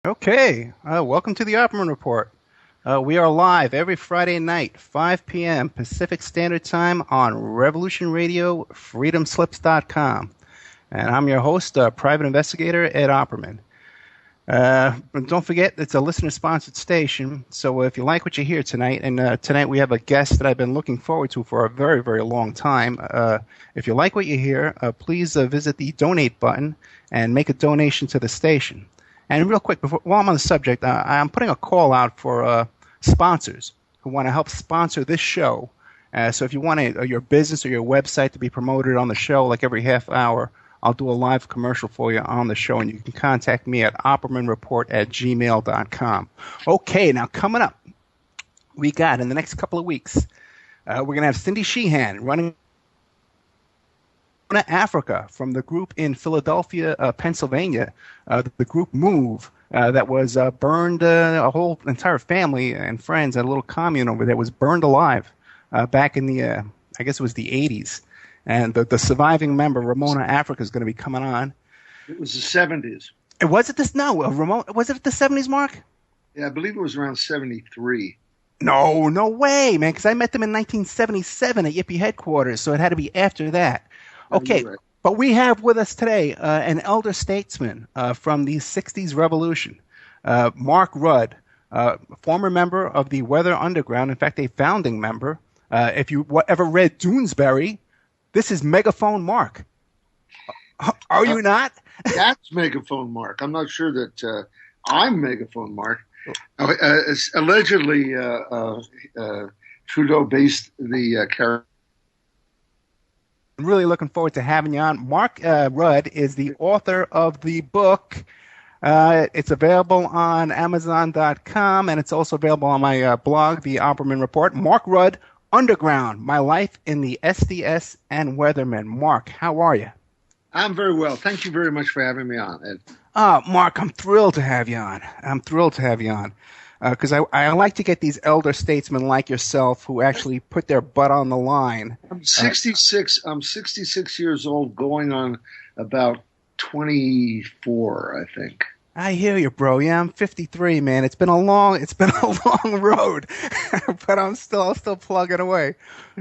Okay, welcome to the Opperman Report. We are live every Friday night, 5 p.m. Pacific Standard Time on Revolution Radio, freedomslips.com. And I'm your host, private investigator Ed Opperman. But don't forget, it's a listener-sponsored station, so if you like what you hear tonight, and tonight we have a guest that I've been looking forward to for a very, very long time. If you like what you hear, please visit the donate button and make a donation to the station. And real quick, while I'm on the subject, I'm putting a call out for sponsors who want to help sponsor this show. So if you want your business or your website to be promoted on the show, like every half hour, I'll do a live commercial for you on the show, and you can contact me at oppermanreport@gmail.com. Okay, now coming up, we got in the next couple of weeks, we're going to have Cindy Sheehan running Africa from the group in Philadelphia, Pennsylvania, the group Move, that was burned, a whole entire family and friends at a little commune over there was burned alive back in the, I guess it was the 80s. And the surviving member, Ramona Africa, is going to be coming on. It was the 70s. Was it this? No, Ramona, was it the 70s, Mark? Yeah, I believe it was around 73. No way, man, because I met them in 1977 at Yippee headquarters, so it had to be after that. Okay, Right. but we have with us today an elder statesman from the 60s revolution, Mark Rudd, former member of the Weather Underground, in fact, a founding member. If you ever read Doonesbury, this is Megaphone Mark. Are you not? That's Megaphone Mark. I'm not sure that I'm Megaphone Mark. Allegedly, Trudeau based the character. I'm really looking forward to having you on. Mark Rudd is the author of the book. It's available on Amazon.com, and it's also available on my blog, The Opperman Report. Mark Rudd, Underground, My Life in the SDS and Weathermen. Mark, how are you? I'm very well. Thank you very much for having me on, Ed. Mark, I'm thrilled to have you on. Because I like to get these elder statesmen like yourself who actually put their butt on the line. I'm 66. I'm 66 years old, going on about 24, I think. I hear you, bro. Yeah, I'm 53, man. It's been a long road, but I'm still plugging away.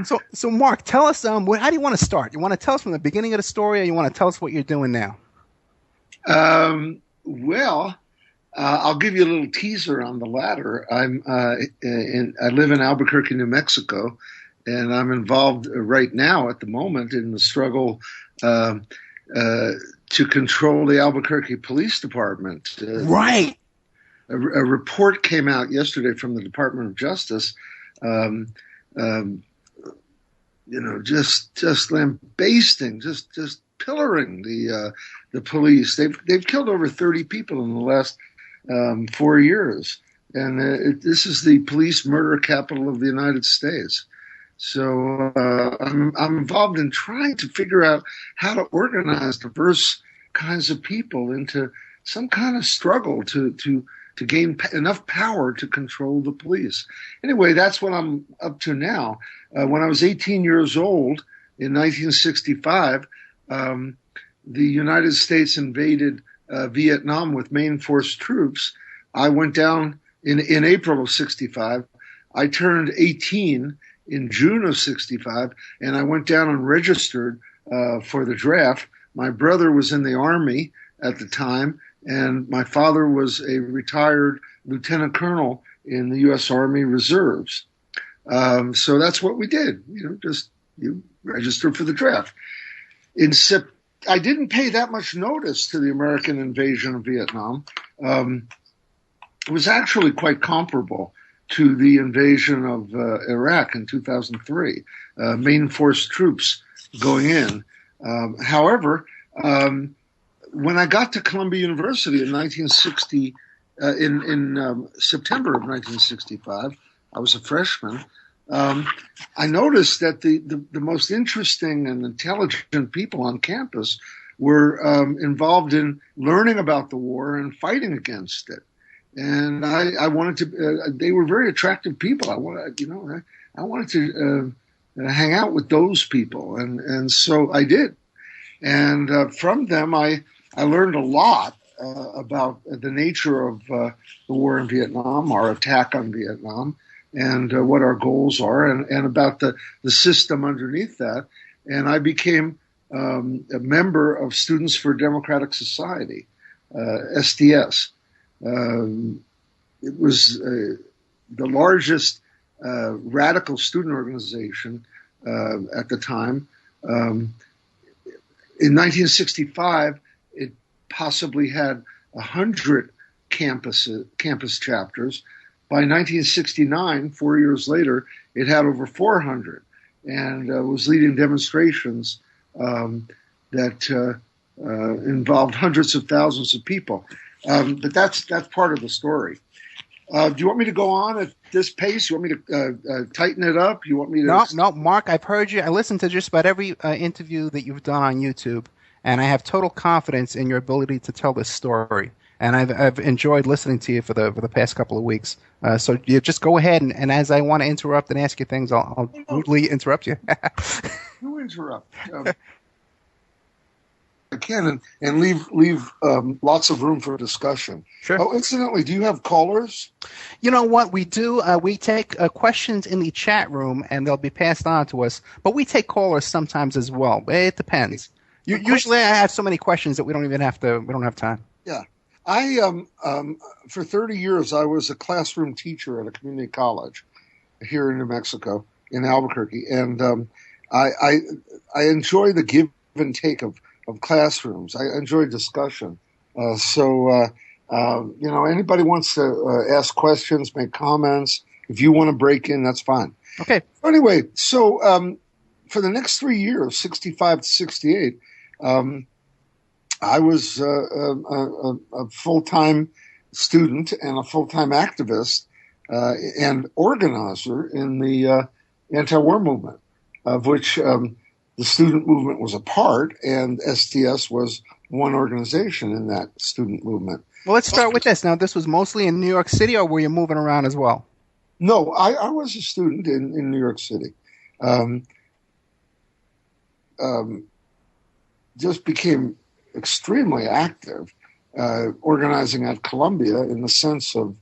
So Mark, tell us, how do you want to start? You want to tell us from the beginning of the story, or you want to tell us what you're doing now? Well, I'll give you a little teaser on the latter. I live in Albuquerque, New Mexico, and I'm involved right now at the moment in the struggle to control the Albuquerque Police Department. Right. A report came out yesterday from the Department of Justice, just lambasting, just pillaring the police. They've killed over 30 people in the last 4 years, and this is the police murder capital of the United States. So I'm involved in trying to figure out how to organize diverse kinds of people into some kind of struggle to gain enough power to control the police. Anyway, that's what I'm up to now. When I was 18 years old in 1965, the United States invaded Vietnam with main force troops. I went down in April of 65. I turned 18 in June of 65, and I went down and registered for the draft. My brother was in the Army at the time, and my father was a retired lieutenant colonel in the U.S. Army Reserves. So that's what we did. You register for the draft. I didn't pay that much notice to the American invasion of Vietnam. It was actually quite comparable to the invasion of Iraq in 2003, main force troops going in. However, when I got to Columbia University in 1960, in September of 1965, I was a freshman. I noticed that the most interesting and intelligent people on campus were involved in learning about the war and fighting against it. And I wanted to. They were very attractive people. I wanted to hang out with those people, and so I did. And from them, I learned a lot about the nature of the war in Vietnam, our attack on Vietnam, and what our goals are, and about the system underneath that. And I became a member of Students for Democratic Society, SDS. It was the largest radical student organization at the time. In 1965, it possibly had 100 campus chapters. By 1969, 4 years later, it had over 400 and was leading demonstrations that involved hundreds of thousands of people. But that's part of the story. Do you want me to go on at this pace? You want me to tighten it up? You want me to? No, Mark, I've heard you. I listened to just about every interview that you've done on YouTube, and I have total confidence in your ability to tell this story. And I've enjoyed listening to you for the past couple of weeks. So you just go ahead, and as I want to interrupt and ask you things, I'll rudely interrupt you. You interrupt. I can and leave lots of room for discussion. Sure. Oh, incidentally, do you have callers? You know what we do? We take questions in the chat room, and they'll be passed on to us. But we take callers sometimes as well. It depends. Usually, I have so many questions that we don't have time. Yeah, I for 30 years I was a classroom teacher at a community college here in New Mexico in Albuquerque, and I enjoy the give and take of classrooms. I enjoy discussion. So anybody wants to ask questions, make comments. If you want to break in, that's fine. Okay. Anyway, so for the next 3 years, 65 to 68, I was a full-time student and a full-time activist and organizer in the anti-war movement, of which the student movement was a part, and SDS was one organization in that student movement. Well, let's start with this. Now, this was mostly in New York City, or were you moving around as well? No, I was a student in New York City. Just became extremely active, organizing at Columbia in the sense of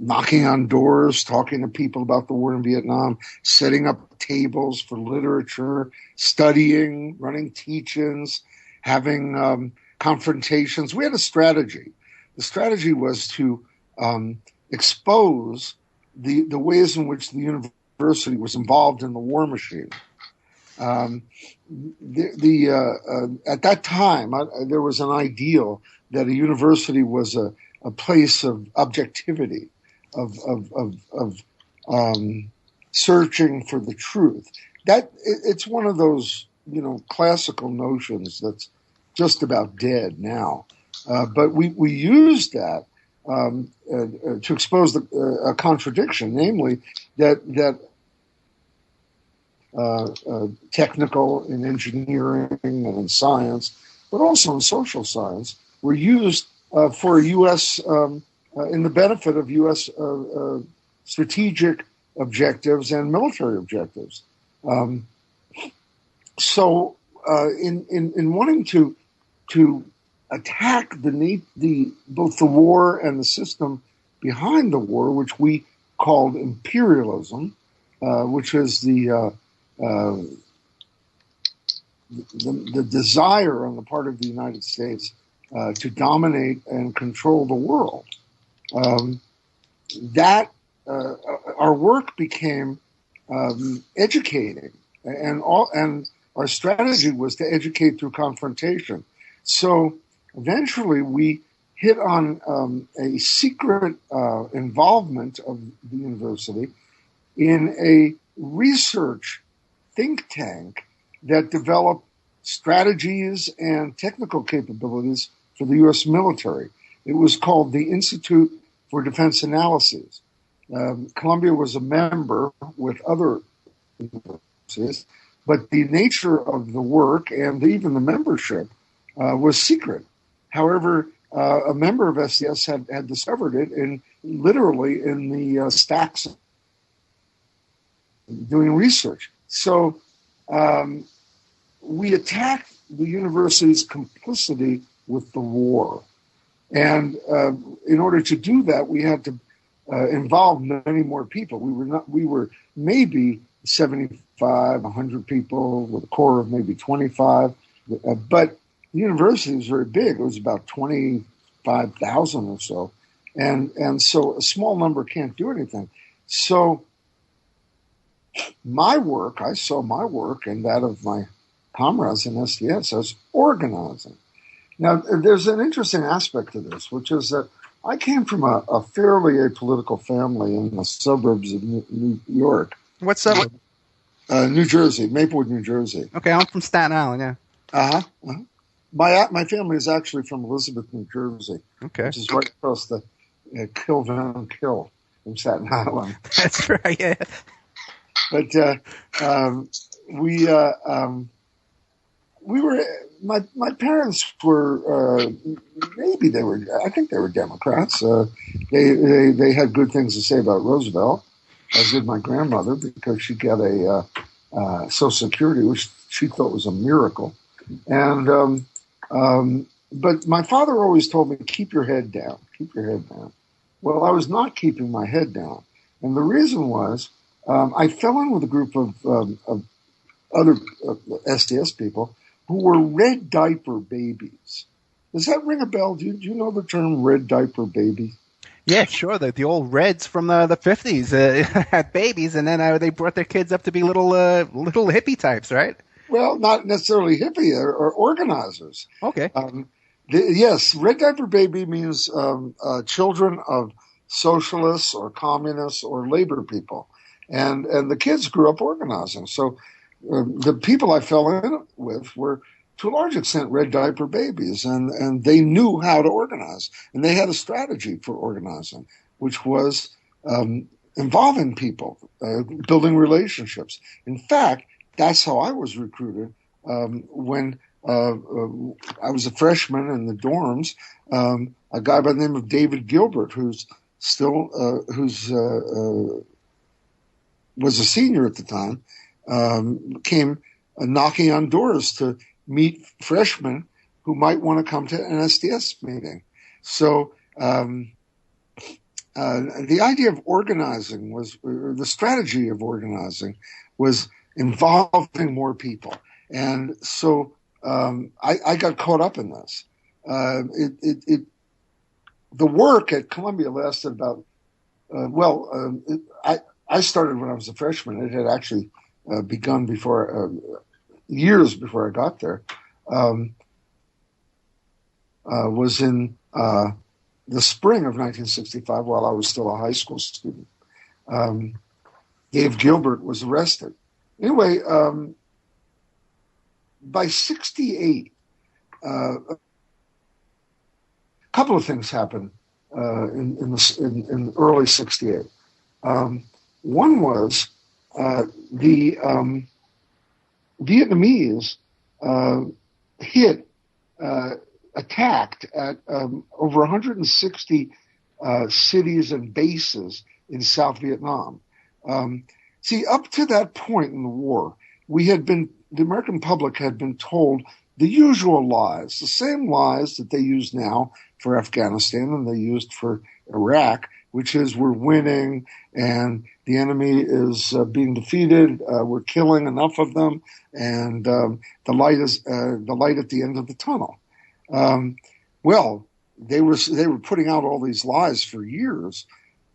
knocking on doors, talking to people about the war in Vietnam, setting up tables for literature, studying, running teach-ins, having confrontations. We had a strategy. The strategy was to expose the ways in which the university was involved in the war machine. At that time, there was an ideal that a university was a place of objectivity, of searching for the truth. That it's one of those classical notions that's just about dead now. But we used that to expose a contradiction, namely that technical in engineering and in science, but also in social science, were used for U.S. In the benefit of U.S. Strategic objectives and military objectives. So, in wanting to attack both the war and the system behind the war, which we called imperialism, which is the desire on the part of the United States to dominate and control the world. Our work became educating, and our strategy was to educate through confrontation. So eventually, we hit on a secret involvement of the university in a research think tank that developed strategies and technical capabilities for the U.S. military. It was called the Institute for Defense Analyses. Columbia was a member with other universities, but the nature of the work and even the membership was secret. However, a member of SDS had discovered it literally in the stacks doing research. So we attacked the university's complicity with the war. And in order to do that, we had to involve many more people. We were maybe 75, 100 people with a core of maybe 25. But the university was very big. It was about 25,000 or so. And so a small number can't do anything. So I saw my work and that of my comrades in SDS as organizing. Now, there's an interesting aspect to this, which is that I came from a fairly apolitical family in the suburbs of New York. What suburb? New Jersey, Maplewood, New Jersey. Okay, I'm from Staten Island, yeah. Uh-huh. My family is actually from Elizabeth, New Jersey. Okay. Which is right across the Kill from Staten Island. That's right, yeah. But we were. My parents were I think they were Democrats. They had good things to say about Roosevelt, as did my grandmother, because she got a Social Security, which she thought was a miracle. And but my father always told me, keep your head down. Well, I was not keeping my head down, and the reason was I fell in with a group of other SDS people who were red diaper babies. Does that ring a bell? Do you know the term red diaper baby? Yeah, sure. The old Reds from the 50s had babies, and then they brought their kids up to be little hippie types, right? Well, not necessarily hippie or organizers. Okay. Yes, red diaper baby means children of socialists or communists or labor people. And the kids grew up organizing. So the people I fell in with were, to a large extent, red diaper babies, and they knew how to organize, and they had a strategy for organizing, which was involving people, building relationships. In fact, that's how I was recruited when I was a freshman in the dorms. A guy by the name of David Gilbert, who's still was a senior at the time, came knocking on doors to meet freshmen who might want to come to an SDS meeting. So the idea of organizing the strategy of organizing was involving more people. And so I got caught up in this. The work at Columbia lasted about, I started when I was a freshman. It had actually begun years before I got there. Was in the spring of 1965 while I was still a high school student. Dave Gilbert was arrested. Anyway, by 68, a couple of things happened in early 68. One was the Vietnamese attacked at over 160 cities and bases in South Vietnam. See, up to that point in the war, the American public had been told the usual lies, the same lies that they use now for Afghanistan and they used for Iraq, which is we're winning and the enemy is being defeated. We're killing enough of them, and the light is the light at the end of the tunnel. Well, they were putting out all these lies for years,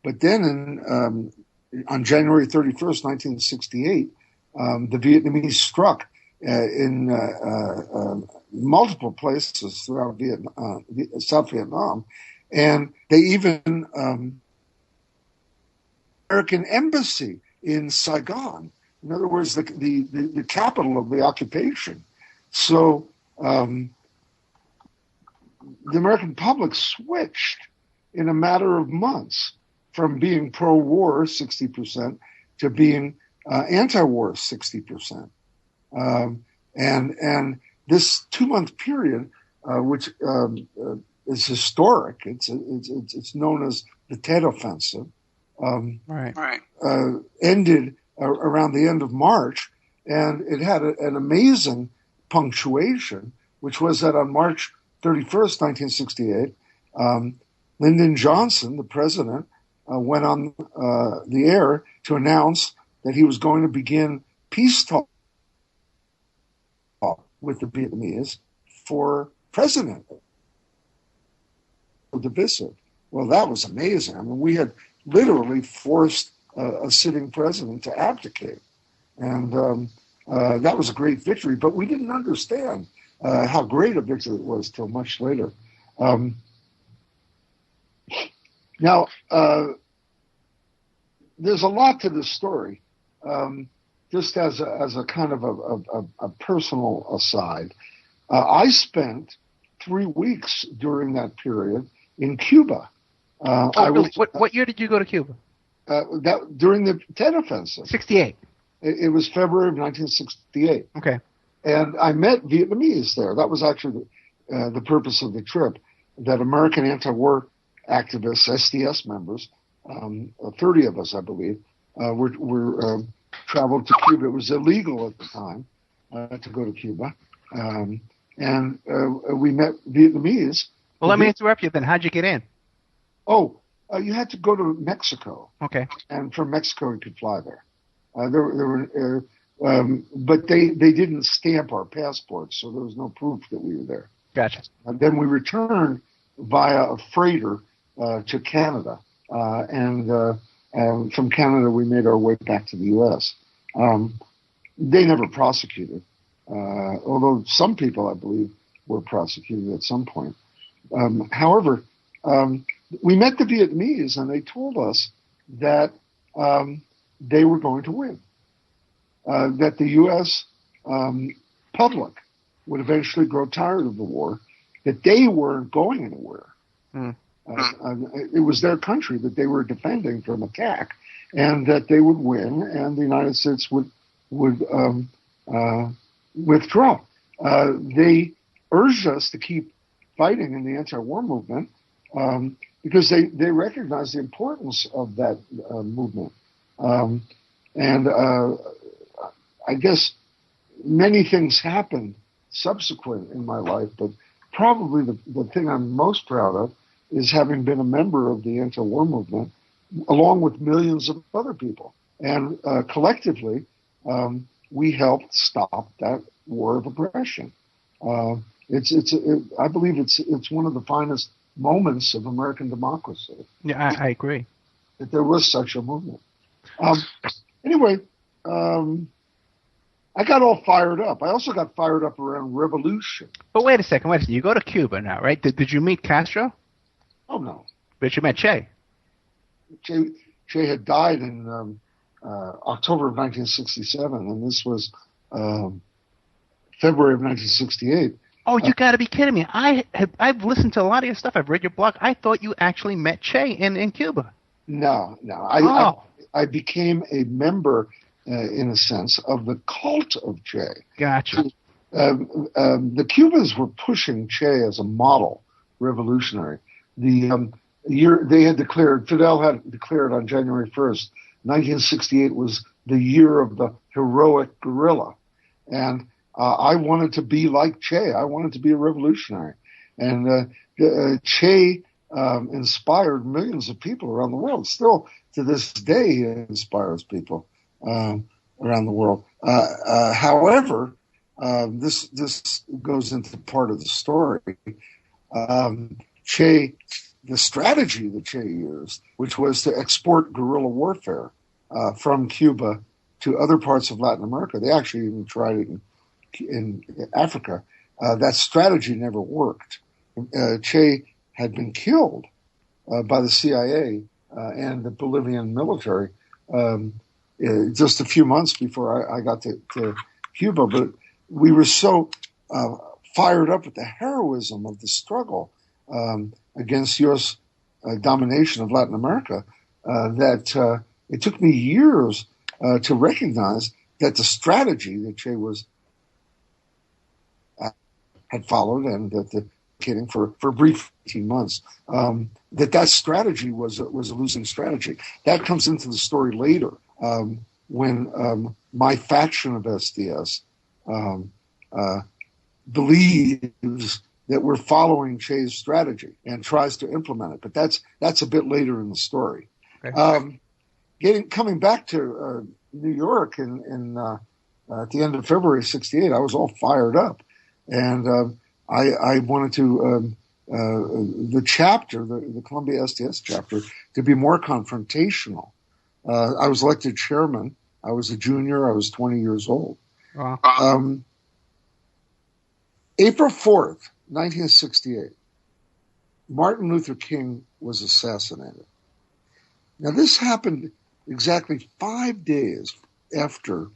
but then on January 31st, 1968, the Vietnamese struck in multiple places throughout South Vietnam, and they even American embassy in Saigon. In other words, the capital of the occupation. So the American public switched in a matter of months from being pro-war 60% to being anti-war 60%. And this 2-month period, which is historic, it's known as the Tet Offensive. Ended around the end of March, and it had an amazing punctuation, which was that on March 31st, 1968, Lyndon Johnson, the president, went on the air to announce that he was going to begin peace talk with the Vietnamese for president. Divisive. Well, that was amazing. I mean, we had literally forced a sitting president to abdicate. And that was a great victory, but we didn't understand how great a victory it was till much later. Now, there's a lot to this story. Just as a kind of a personal aside, I spent 3 weeks during that period in Cuba. Really? What year did you go to Cuba? During the Tet Offensive. 68. It was February of 1968. Okay. And I met Vietnamese there. That was actually the purpose of the trip, that American anti-war activists, SDS members, 30 of us, I believe, were traveled to Cuba. It was illegal at the time to go to Cuba. And we met Vietnamese. Well, let me interrupt you then. How'd you get in? Oh, you had to go to Mexico. Okay. And from Mexico, you could fly there. But they didn't stamp our passports, so there was no proof that we were there. Gotcha. And then we returned via a freighter to Canada. And from Canada, we made our way back to the U.S. They never prosecuted, although some people, I believe, were prosecuted at some point. However, we met the Vietnamese, and they told us that they were going to win, that the U.S. Public would eventually grow tired of the war, that they weren't going anywhere. It was their country that they were defending from attack, and that they would win, and the United States would withdraw. They urged us to keep fighting in the anti-war movement because they recognized the importance of that movement. And I guess many things happened subsequent in my life, but probably the thing I'm most proud of is having been a member of the anti-war movement, along with millions of other people. And collectively, we helped stop that war of aggression. I believe it's one of the finest moments of American democracy. Yeah, I agree. That there was such a movement. Anyway, I got all fired up. I also got fired up around revolution. But wait a second. You go to Cuba now, right? Did you meet Castro? Oh, no. But you met Che. Che had died in October of 1967, and this was February of 1968. Oh, you got to be kidding me. I've listened to a lot of your stuff. I've read your blog. I thought you actually met Che in Cuba. No. I became a member, in a sense, of the cult of Che. Gotcha. The Cubans were pushing Che as a model revolutionary. The year they had declared, Fidel had declared on January 1st, 1968 was the year of the heroic guerrilla. And I wanted to be like Che. I wanted to be a revolutionary. And Che inspired millions of people around the world. Still, to this day, he inspires people around the world. However, this goes into part of the story. Che, the strategy that Che used, which was to export guerrilla warfare from Cuba to other parts of Latin America. They actually even tried it in Africa. That strategy never worked. Che had been killed by the CIA and the Bolivian military just a few months before I got to Cuba. But we were so fired up at the heroism of the struggle against U.S. Domination of Latin America that it took me years to recognize that the strategy that Che had followed, and that for a brief 18 months, that strategy was a losing strategy. That comes into the story later when my faction of SDS believes that we're following Che's strategy and tries to implement it. But that's a bit later in the story. Okay. Coming back to New York in at the end of February '68, I was all fired up, and I wanted to the chapter, the Columbia SDS chapter, to be more confrontational. I was elected chairman. I was a junior. I was 20 years old. Wow. April 4th, 1968, Martin Luther King was assassinated. Now, this happened exactly 5 days after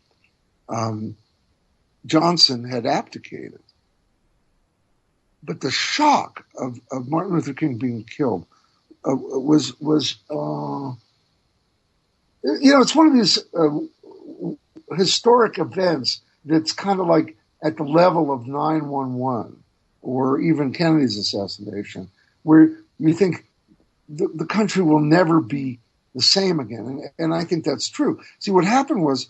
Johnson had abdicated. But the shock of Martin Luther King being killed was it's one of these historic events that's kind of like at the level of 9/11 or even Kennedy's assassination, where you think the country will never be the same again. And I think that's true. See, what happened was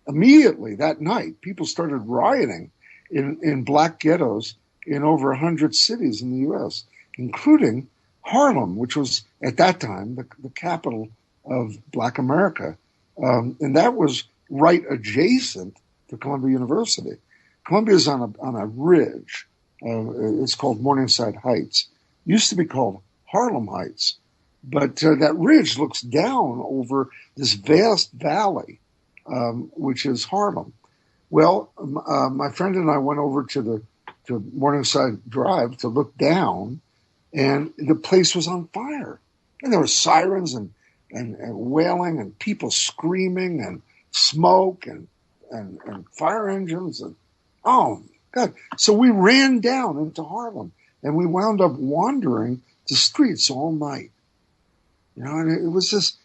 immediately that night, people started rioting in black ghettos in over 100 cities in the U.S., including Harlem, which was at that time the capital of Black America. And that was right adjacent to Columbia University. Columbia is on a ridge. It's called Morningside Heights. Used to be called Harlem Heights. But that ridge looks down over this vast valley, which is Harlem. Well, my friend and I went over to Morningside Drive to look down, and the place was on fire. And there were sirens and wailing and people screaming and smoke and fire engines. And oh, God. So we ran down into Harlem, and we wound up wandering the streets all night. And it was this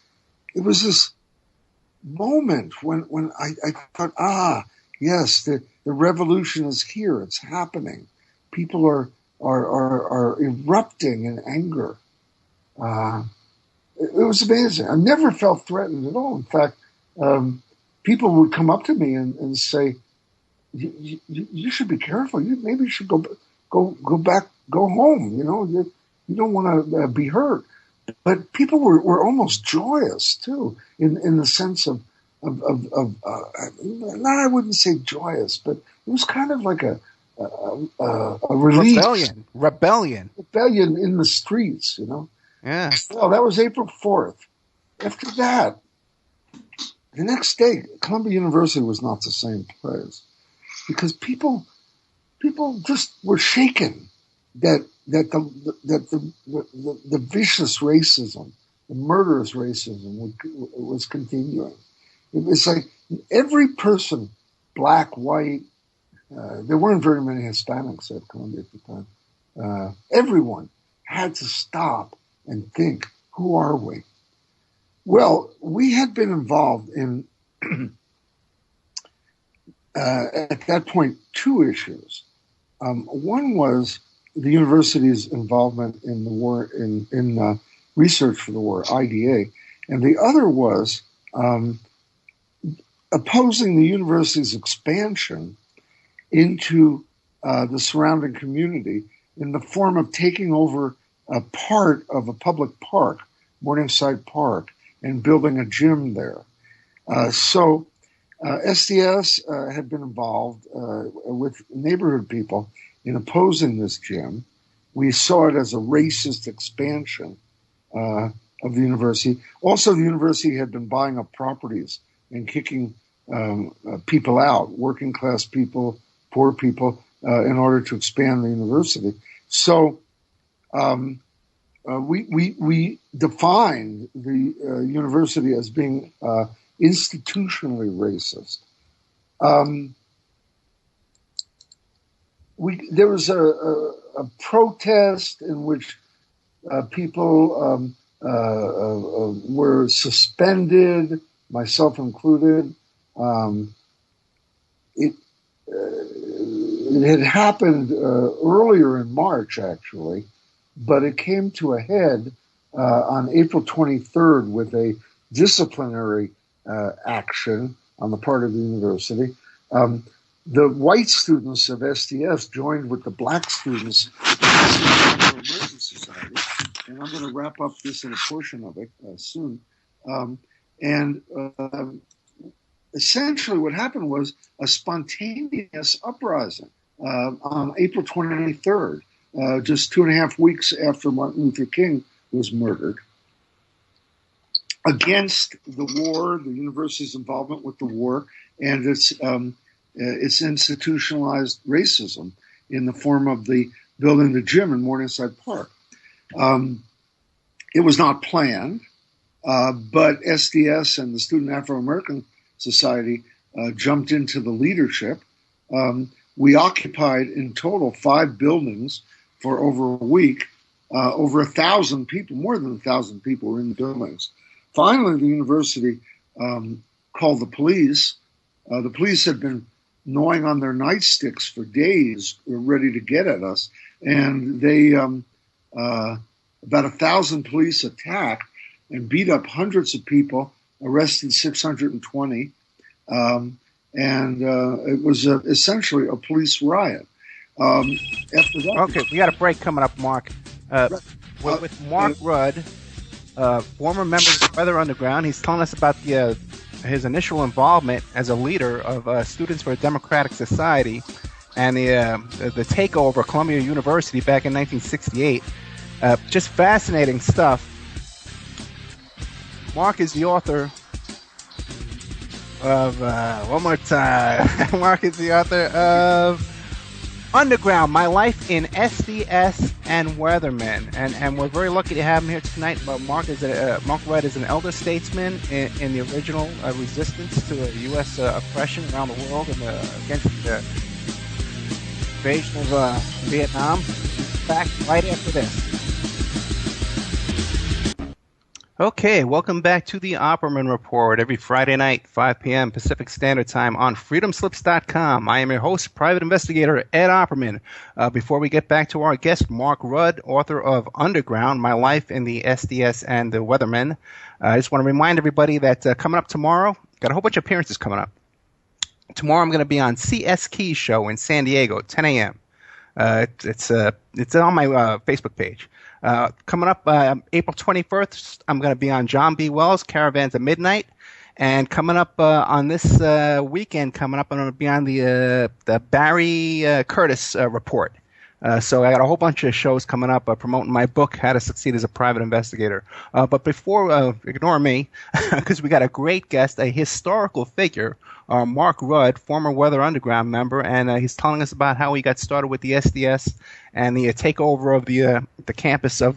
moment when I thought, yes, the revolution is here. It's happening. People are erupting in anger. It was amazing. I never felt threatened at all. In fact, people would come up to me and say, "You should be careful. Maybe you should go back, go home. You don't want to be hurt." But people were almost joyous too, in the sense of I wouldn't say joyous, but it was kind of like a release. Rebellion In the streets, Yeah. Well, that was April 4th. After that, the next day, Columbia University was not the same place because people just were shaken that the vicious racism, the murderous racism was continuing. It was like every person, black, white, there weren't very many Hispanics at Columbia at the time. Everyone had to stop and think, who are we? Well, we had been involved in, at that point, two issues. One was the university's involvement in the war, in research for the war, IDA, and the other was opposing the university's expansion into the surrounding community in the form of taking over a part of a public park, Morningside Park, and building a gym there. So SDS had been involved with neighborhood people in opposing this gym. We saw it as a racist expansion of the university. Also, the university had been buying up properties and kicking people out, working class people, poor people, in order to expand the university. So we defined the university as being institutionally racist. There was a protest in which people were suspended, myself included. It had happened earlier in March, actually, but it came to a head on April 23rd with a disciplinary action on the part of the university. the white students of SDS joined with the black students of the American Society, and I'm going to wrap up this in a portion of it soon. And essentially what happened was a spontaneous uprising on April 23rd, just 2.5 weeks after Martin Luther King was murdered, against the war, the university's involvement with the war, and its institutionalized racism in the form of the building the gym in Morningside Park. It was not planned, but SDS and the Student Afro-American Society jumped into the leadership. We occupied in total 5 buildings for over a week. Over 1,000 people, more than 1,000 people were in the buildings. Finally, the university called the police. The police had been gnawing on their nightsticks for days, ready to get at us. And they, about 1,000 police attacked and beat up hundreds of people, arrested 620. And it was essentially a police riot. After that, Okay, we got a break coming up, Mark. With Mark Rudd, former member of the Weather Underground. He's telling us about his initial involvement as a leader of Students for a Democratic Society and the takeover of Columbia University back in 1968. Just fascinating stuff. Mark is the author of, one more time, Mark is the author of Underground, My Life in SDS and Weathermen, and we're very lucky to have him here tonight. Mark Rudd is an elder statesman in the original resistance to U.S. oppression around the world and against the invasion of Vietnam. Back right after this. Okay, welcome back to the Opperman Report every Friday night, 5 p.m. Pacific Standard Time on freedomslips.com. I am your host, private investigator Ed Opperman. Before we get back to our guest, Mark Rudd, author of Underground, My Life in the SDS and the Weathermen, I just want to remind everybody that coming up tomorrow, got a whole bunch of appearances coming up. Tomorrow I'm going to be on CS Key's show in San Diego, 10 a.m. It's on my Facebook page. Coming up April 21st, I'm going to be on John B. Wells' Caravans of Midnight. And coming up on this weekend, I'm going to be on the Barry Curtis report. So I got a whole bunch of shows coming up promoting my book, How to Succeed as a Private Investigator. But before, ignore me, because we got a great guest, a historical figure, Mark Rudd, former Weather Underground member, and he's telling us about how he got started with the SDS and the takeover of the campus of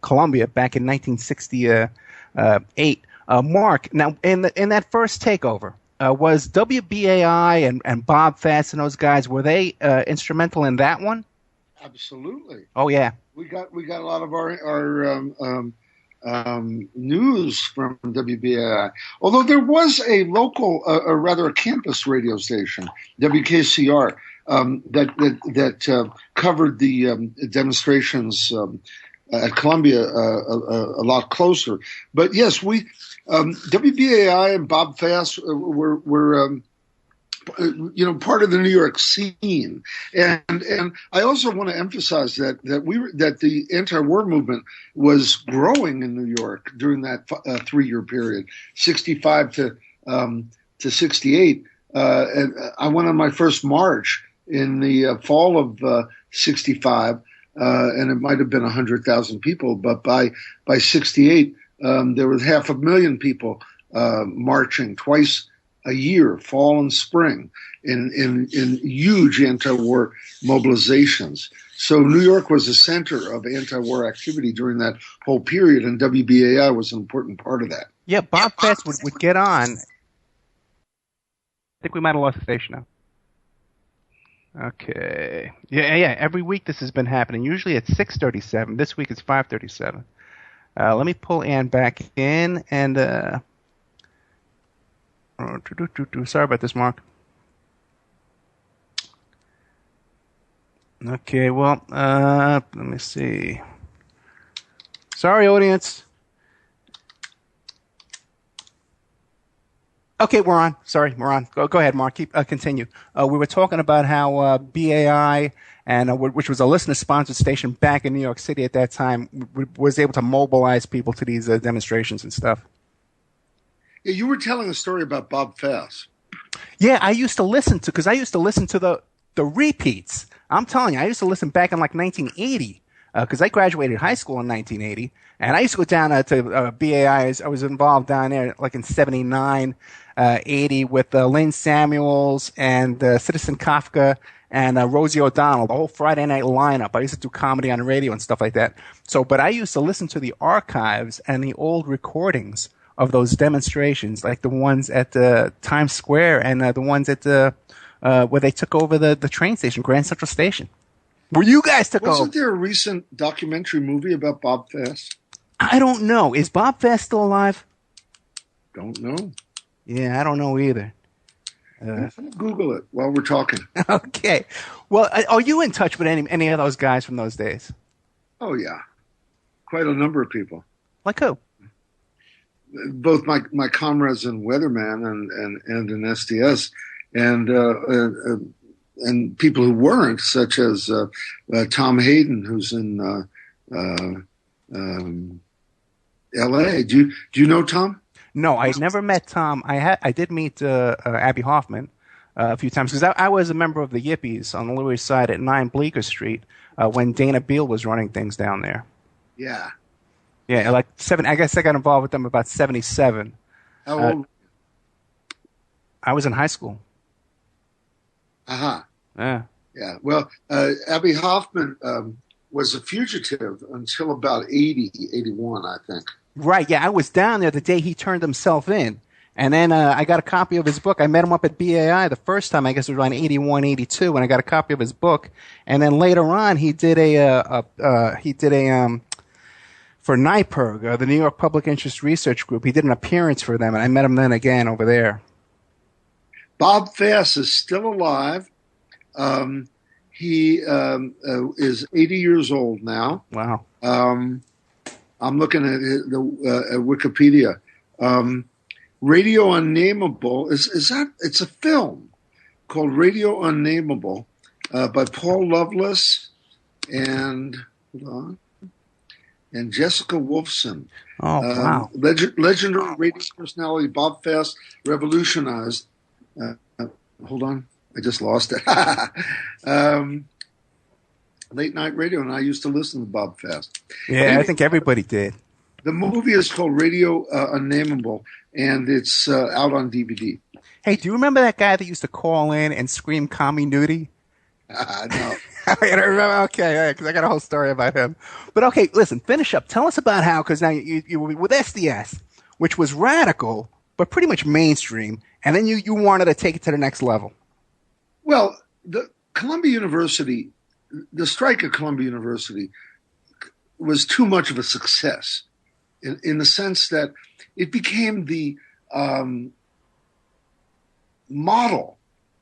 Columbia back in 1968. Mark, now in that first takeover, was WBAI and Bob Fast and those guys, were they instrumental in that one? Absolutely. Oh yeah. We got a lot of our news from WBAI. Although there was a local, a campus radio station, WKCR, that covered the demonstrations at Columbia a lot closer. But yes, WBAI and Bob Fast were part of the New York scene, and I also want to emphasize that the anti-war movement was growing in New York during that 3-year period, 65 to 68. And I went on my first march in the fall of 65, and it might have been 100,000 people, but by 68, there was 500,000 people marching twice a year, fall and spring, in huge anti-war mobilizations. So New York was the center of anti-war activity during that whole period, and WBAI was an important part of that. Yeah, Bob Fest would get on. I think we might have lost the station now. Okay. Yeah. Every week this has been happening. Usually it's 6:37. This week it's 5:37. Let me pull Ann back in and. Sorry about this, Mark. Okay, well, let me see. Sorry, audience. Okay, we're on. Sorry, we're on. Go ahead, Mark. Continue. We were talking about how BAI, which was a listener-sponsored station back in New York City at that time, was able to mobilize people to these demonstrations and stuff. Yeah, you were telling a story about Bob Fass. Yeah, I used to listen to the repeats. I'm telling you, I used to listen back in like 1980 because I graduated high school in 1980, and I used to go down to BAI. I was involved down there like in 79, 80 with Lynn Samuels and Citizen Kafka and Rosie O'Donnell, the whole Friday night lineup. I used to do comedy on the radio and stuff like that. But I used to listen to the archives and the old recordings of those demonstrations, like the ones at Times Square and the ones at where they took over the train station, Grand Central Station. Where you guys took over. Wasn't there a recent documentary movie about Bob Fass? I don't know. Is Bob Fass still alive? Don't know. Yeah, I don't know either. Google it while we're talking. Okay. Well, are you in touch with any of those guys from those days? Oh, yeah. Quite a number of people. Like who? Both my comrades in Weatherman and in SDS, and people who weren't, such as Tom Hayden, who's in L.A. Do you know Tom? No, I never met Tom. I did meet Abby Hoffman a few times because I was a member of the Yippies on the Lower East Side at 9 Bleecker Street when Dana Beal was running things down there. Yeah. Yeah, like I guess I got involved with them about 77. How old? I was in high school. Aha. Yeah. Yeah. Well, Abby Hoffman was a fugitive until about 80, 81, I think. Right. Yeah, I was down there the day he turned himself in. And then I got a copy of his book. I met him up at BAI the first time, I guess it was around 81, 82, and I got a copy of his book. And then later on, he did for NYPIRG, the New York Public Interest Research Group. He did an appearance for them, and I met him then again over there. Bob Fass is still alive. He is 80 years old now. Wow. I'm looking at at Wikipedia. Radio Unnameable it's a film called Radio Unnameable by Paul Loveless and Jessica Wolfson. Oh, wow. Legendary radio personality Bob Fass revolutionized. Hold on, I just lost it. Late night radio, and I used to listen to Bob Fass. Yeah, anyway, I think everybody did. The movie is called Radio Unnameable, and it's out on DVD. Hey, do you remember that guy that used to call in and scream "Commie Nudie"? No. I don't remember. Okay, because I got a whole story about him. But okay, listen, finish up. Tell us about how, because now you were with SDS, which was radical, but pretty much mainstream, and then you wanted to take it to the next level. Well, the strike at Columbia University was too much of a success in the sense that it became the model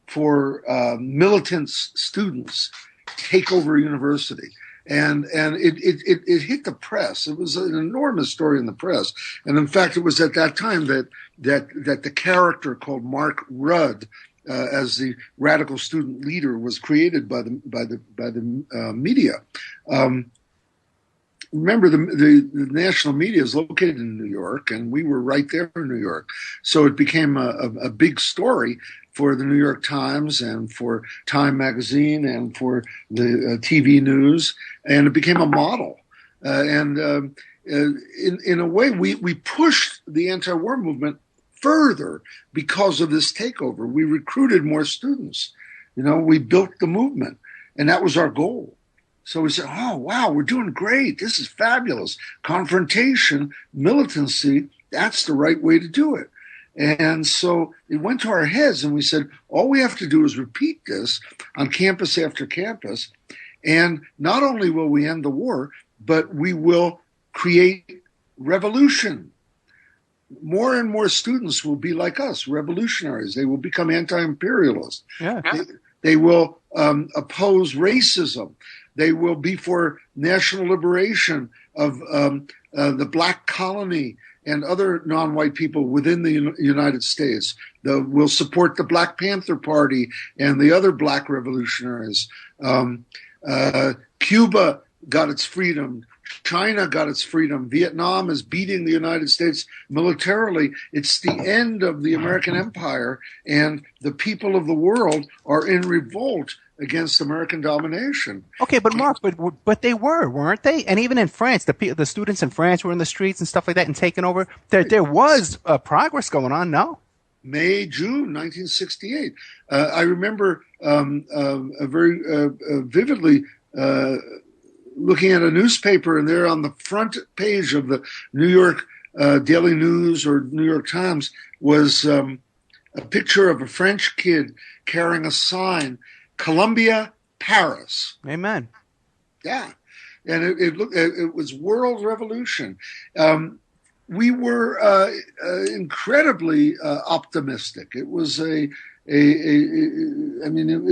for militant students take over a university. And it hit the press. It was an enormous story in the press. And in fact, it was at that time that the character called Mark Rudd, as the radical student leader, was created by the media. Remember, the national media is located in New York, and we were right there in New York. So it became a big story for the New York Times and for Time Magazine and for the TV news, and it became a model. In a way, we pushed the anti-war movement further because of this takeover. We recruited more students. We built the movement, and that was our goal. So we said, oh, wow, we're doing great. This is fabulous. Confrontation, militancy, that's the right way to do it. And so it went to our heads, and we said, all we have to do is repeat this on campus after campus. And not only will we end the war, but we will create revolution. More and more students will be like us, revolutionaries. They will become anti-imperialists. Yeah. They will oppose racism. They will be for national liberation of the black colony and other non-white people within the United States will support the Black Panther Party and the other black revolutionaries. Cuba got its freedom. China got its freedom. Vietnam is beating the United States militarily. It's the end of the American empire, and the people of the world are in revolt against American domination. Okay, but Mark, but they weren't they? And even in France, the students in France were in the streets and stuff like that and taking over. There was progress going on. No. May, June 1968. I remember very vividly looking at a newspaper, and there on the front page of the New York Daily News or New York Times was a picture of a French kid carrying a sign, Columbia, Paris. Amen. Yeah. And it was world revolution. We were incredibly optimistic. It was it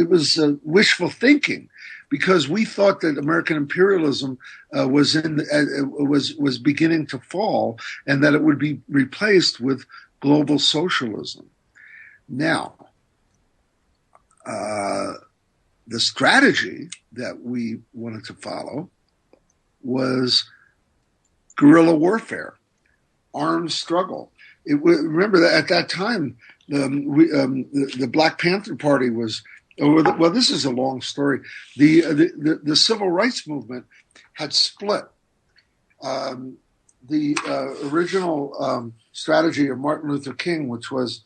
was wishful thinking, because we thought that American imperialism was beginning to fall, and that it would be replaced with global socialism. Now, the strategy that we wanted to follow was guerrilla warfare, armed struggle. Remember that at that time, the Black Panther Party was. Well, this is a long story. The civil rights movement had split. The original strategy of Martin Luther King, which was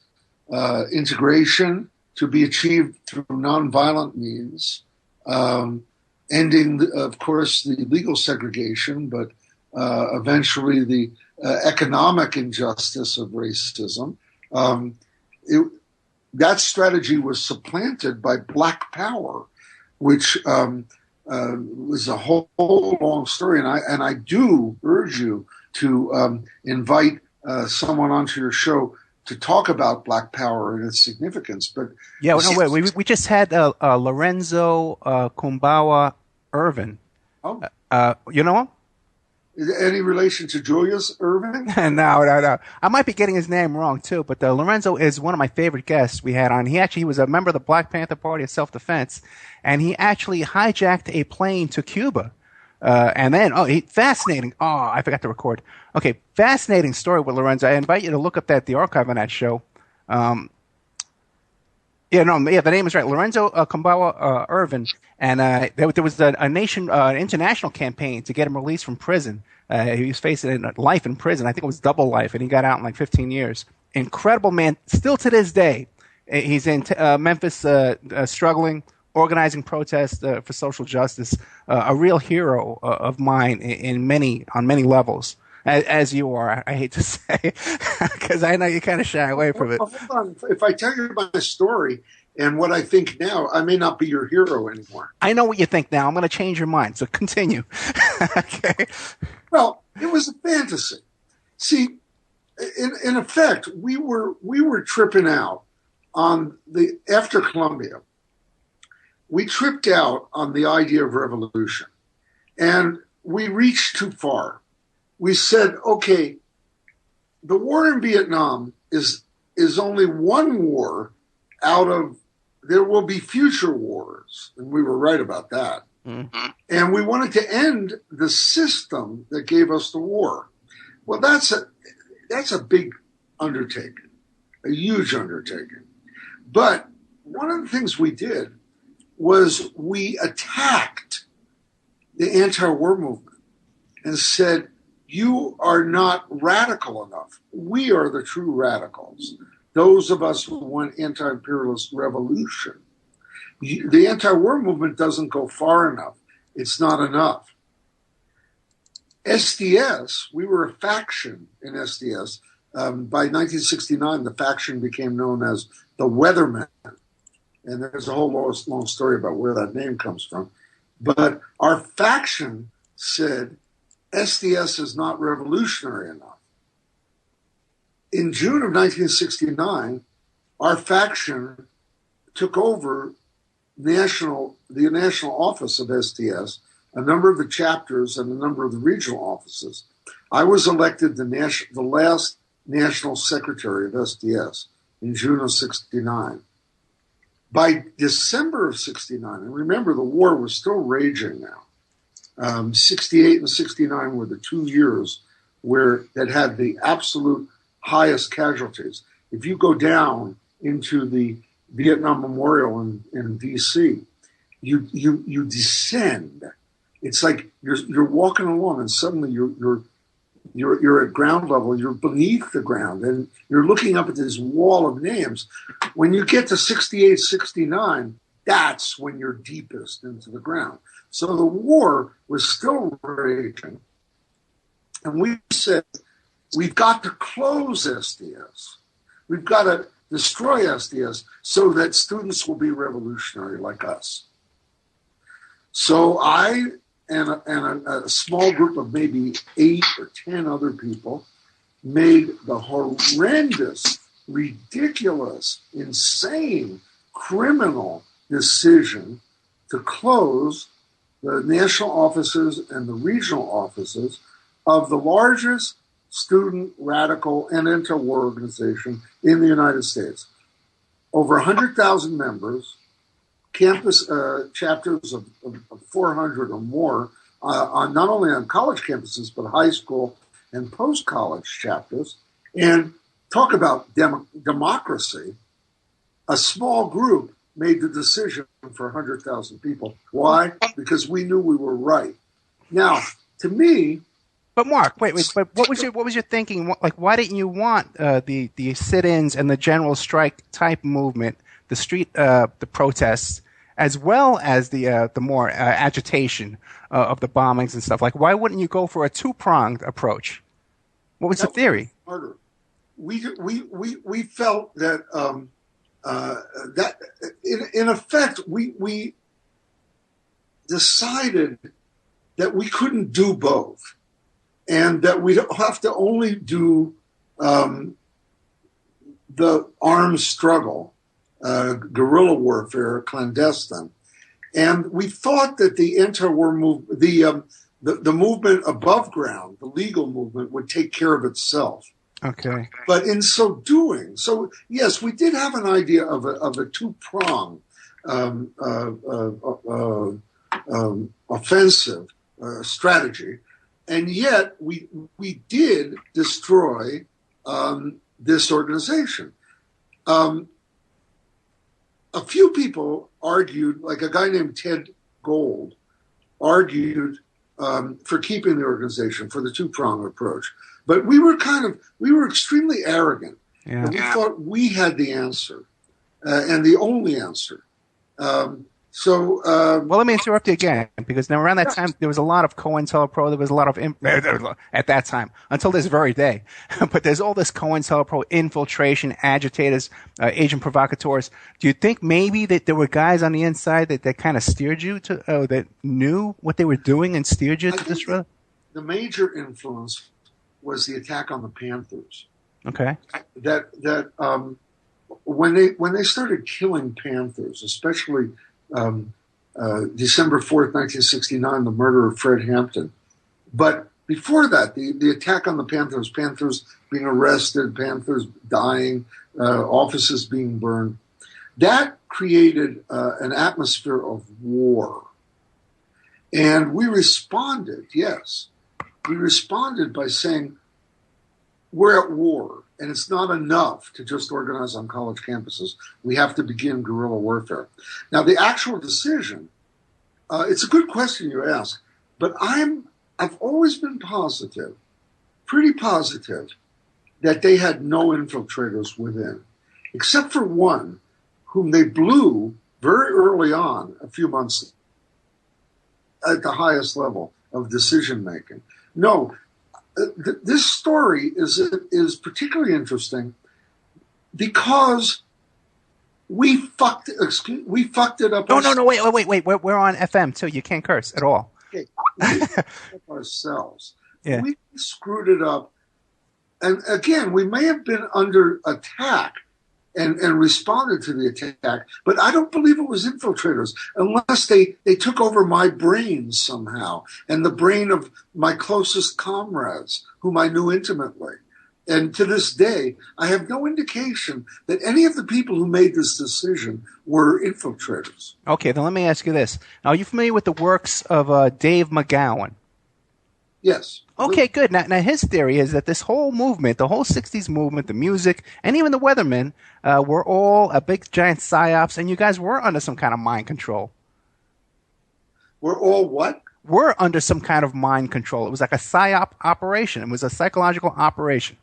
integration to be achieved through nonviolent means, ending, of course, the legal segregation, but eventually the economic injustice of racism. That strategy was supplanted by Black Power, which was a whole long story. And I do urge you to invite someone onto your show to talk about Black Power and its significance. But yeah, no, wait. We just had Lorenzo Kumbawa Irvin. Oh, you know him? Any relation to Julius Irving? No. I might be getting his name wrong too, but Lorenzo is one of my favorite guests we had on. He was a member of the Black Panther Party of Self-Defense, and he actually hijacked a plane to Cuba. And then, fascinating. Oh, I forgot to record. Okay, fascinating story with Lorenzo. I invite you to look up the archive on that show. The name is right. Lorenzo Kumbawa Irvin. And there was an international campaign to get him released from prison. He was facing life in prison. I think it was double life, and he got out in like 15 years. Incredible man. Still to this day, he's in Memphis struggling, organizing protests for social justice. A real hero of mine on many levels. As you are, I hate to say, because I know you kind of shy away from it. Well, hold on. If I tell you my story and what I think now, I may not be your hero anymore. I know what you think now. I'm going to change your mind, so continue. Okay. Well, it was a fantasy. See, in effect, we were tripping out on after Columbia. We tripped out on the idea of revolution, and we reached too far. We said, okay, the war in Vietnam is only one war out of, there will be future wars. And we were right about that. Mm-hmm. And we wanted to end the system that gave us the war. Well, that's a big undertaking, a huge undertaking. But one of the things we did was we attacked the anti-war movement and said, you are not radical enough. We are the true radicals. Those of us who want anti-imperialist revolution. The anti-war movement doesn't go far enough. It's not enough. SDS, we were a faction in SDS. By 1969, the faction became known as the Weathermen. And there's a whole long story about where that name comes from. But our faction said, SDS is not revolutionary enough. In June of 1969, our faction took over the national office of SDS, a number of the chapters and a number of the regional offices I was elected the last national secretary of SDS in June of '69. By December of '69, and remember the war was still raging now. '68 and '69 were the 2 years that had the absolute highest casualties. If you go down into the Vietnam Memorial in D.C., you descend. It's like you're walking along, and suddenly you're at ground level. You're beneath the ground, and you're looking up at this wall of names. When you get to '68, '69, that's when you're deepest into the ground. So the war was still raging, and we said we've got to close SDS. We've got to destroy SDS so that students will be revolutionary like us. So I and a small group of maybe 8 or 10 other people made the horrendous, ridiculous, insane, criminal decision to close the national offices and the regional offices of the largest student radical and anti-war organization in the United States. Over 100,000 members, campus chapters of 400 or more, on not only on college campuses, but high school and post-college chapters. And talk about democracy. A small group made the decision for 100,000 people. Why? Because we knew we were right. Now, to me... But Mark, wait. But what was your thinking? Like, why didn't you want the sit-ins and the general strike type movement, the street, the protests, as well as the more agitation of the bombings and stuff? Like, why wouldn't you go for a two-pronged approach? What was the theory? Harder. We felt that that in effect we decided that we couldn't do both. And that we don't have to only do the armed struggle, guerrilla warfare, clandestine. And we thought that the anti-war movement, the movement above ground, the legal movement, would take care of itself. Okay. But in so doing, yes, we did have an idea of a two-pronged offensive strategy. And yet we did destroy this organization. A few people argued, like a guy named Ted Gold, argued for keeping the organization, for the two-pronged approach. But we were extremely arrogant. Yeah. And we thought we had the answer and the only answer. Well, let me interrupt you again, because now around that time there was a lot of COINTELPRO. There was a lot of at that time until this very day. But there's all this COINTELPRO infiltration, agitators, agent provocateurs. Do you think maybe that there were guys on the inside that kind of steered you to, that knew what they were doing and steered you to this road? The major influence was the attack on the Panthers. Okay. That when they started killing Panthers, especially December 4th, 1969, the murder of Fred Hampton. But before that, the attack on the Panthers being arrested, Panthers dying, offices being burned, that created an atmosphere of war. And we responded, yes. We responded by saying, we're at war, and it's not enough to just organize on college campuses. We have to begin guerrilla warfare. Now, the actual decision, it's a good question you ask, but I've always been positive, pretty positive, that they had no infiltrators within, except for one whom they blew very early on, a few months at the highest level of decision making. No. This story is particularly interesting because we fucked it up. No, wait. We're on FM too. You can't curse at all. Okay, we fucked it up ourselves. Yeah. We screwed it up, and again, we may have been under attack, and responded to the attack. But I don't believe it was infiltrators unless they took over my brain somehow and the brain of my closest comrades whom I knew intimately. And to this day, I have no indication that any of the people who made this decision were infiltrators. Okay, then let me ask you this. Now, are you familiar with the works of Dave McGowan? Yes. Okay, good. Now, his theory is that this whole movement, the whole 60s movement, the music, and even the Weathermen were all a big giant psyops, and you guys were under some kind of mind control. We're all what? Were under some kind of mind control. It was like a psyop operation. It was a psychological operation.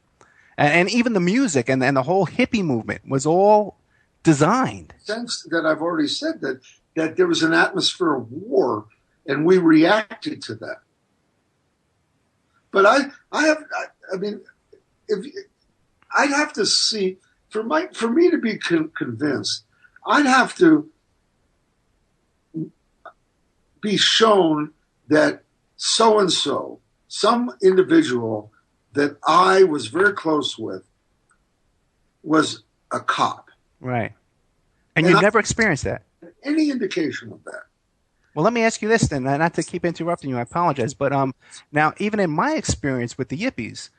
And even the music and the whole hippie movement was all designed. Sense that I've already said that there was an atmosphere of war, and we reacted to that. But I mean, I'd have to see for me to be convinced, I'd have to be shown that so and so, some individual that I was very close with, was a cop. Right. And you never experienced that? Any indication of that? Well, let me ask you this then, not to keep interrupting you, I apologize, but now, even in my experience with the Yippies,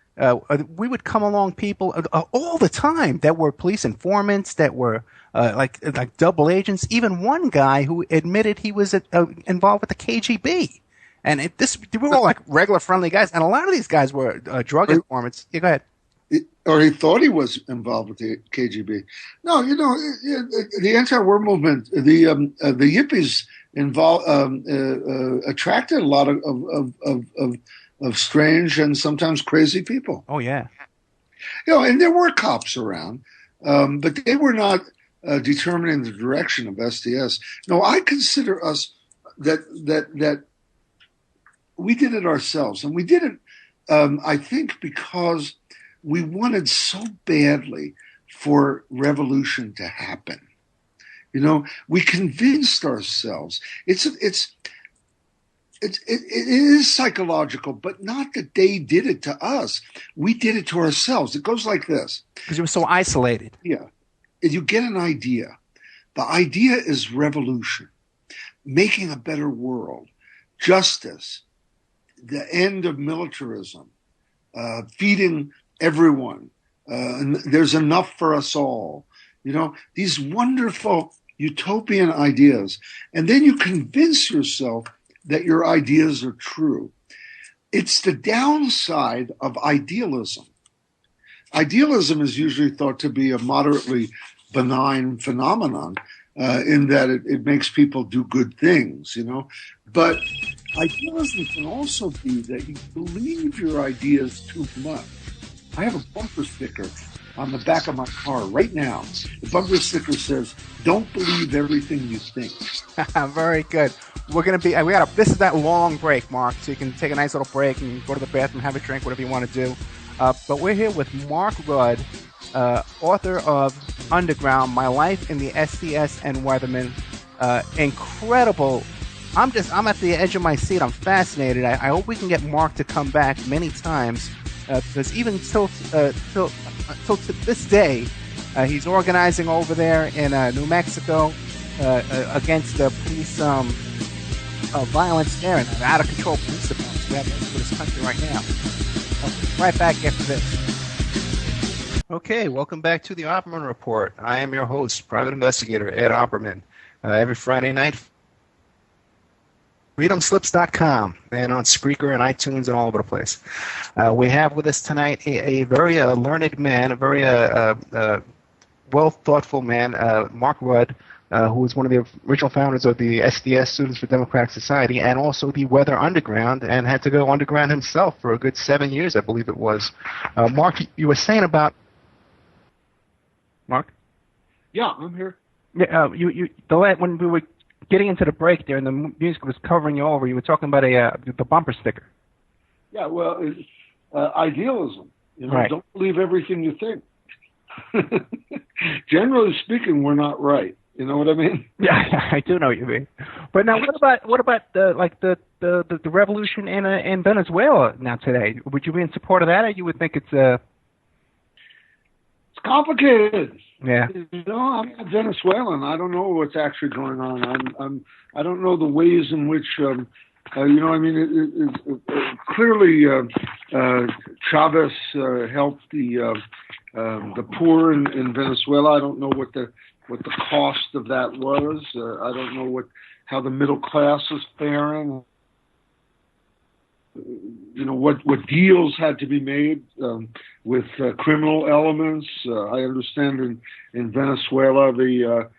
we would come along people all the time that were police informants, that were like double agents, even one guy who admitted he was involved with the KGB. And they were all like regular friendly guys, and a lot of these guys were drug informants. Yeah, go ahead. Or he thought he was involved with the KGB. No, the anti-war movement, the Yippies attracted a lot of strange and sometimes crazy people. Oh yeah, and there were cops around, but they were not determining the direction of SDS. No, I consider us that we did it ourselves, and we did it. I think because we wanted so badly for revolution to happen. We convinced ourselves. It is psychological, but not that they did it to us. We did it to ourselves. It goes like this. Because you were so isolated. Yeah. You get an idea. The idea is revolution, making a better world, justice, the end of militarism, feeding everyone. And there's enough for us all. These wonderful utopian ideas. And then you convince yourself that your ideas are true. It's the downside of idealism. Idealism is usually thought to be a moderately benign phenomenon in that it makes people do good things, But idealism can also be that you believe your ideas too much. I have a bumper sticker on the back of my car right now. The bumper sticker says, "Don't believe everything you think." Very good. This is that long break, Mark, so you can take a nice little break and go to the bathroom, have a drink, whatever you want to do. But we're here with Mark Rudd, author of Underground, My Life in the SDS and Weathermen. Incredible. I'm at the edge of my seat. I'm fascinated. I hope we can get Mark to come back many times, because even till to this day, he's organizing over there in New Mexico against the police violence there and out of control police departments we have in this country right now. Right back after this. Okay, welcome back to the Opperman Report. I am your host, Private Investigator Ed Opperman. Every Friday night, freedomslips.com, and on Spreaker and iTunes and all over the place. We have with us tonight a very learned man, a very well-thoughtful man, Mark Rudd, who was one of the original founders of the SDS, Students for Democratic Society, and also the Weather Underground, and had to go underground himself for a good 7 years, I believe it was. Mark, you were saying about... Mark? Yeah, I'm here. Yeah, when we were getting into the break there and the music was covering you over, you were talking about the bumper sticker. Yeah, well, it's, idealism. Right. Don't believe everything you think. Generally speaking, we're not right. You know what I mean? Yeah, I do know what you mean. But now, what about the revolution in Venezuela now today? Would you be in support of that, or you would think it's complicated. Yeah. I'm not Venezuelan. I don't know what's actually going on. I don't know the ways in which, clearly Chavez helped the poor in Venezuela. I don't know what the cost of that was. I don't know how the middle class is faring. What deals had to be made with criminal elements. I understand in Venezuela the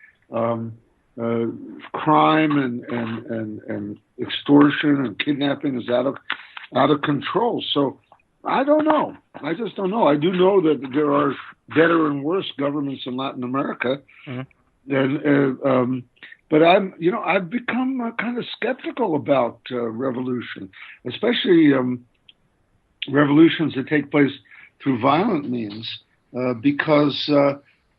crime and extortion and kidnapping is out of control. So I don't know. I just don't know. I do know that there are better and worse governments in Latin America, but I've become kind of skeptical about revolution, especially revolutions that take place through violent means, because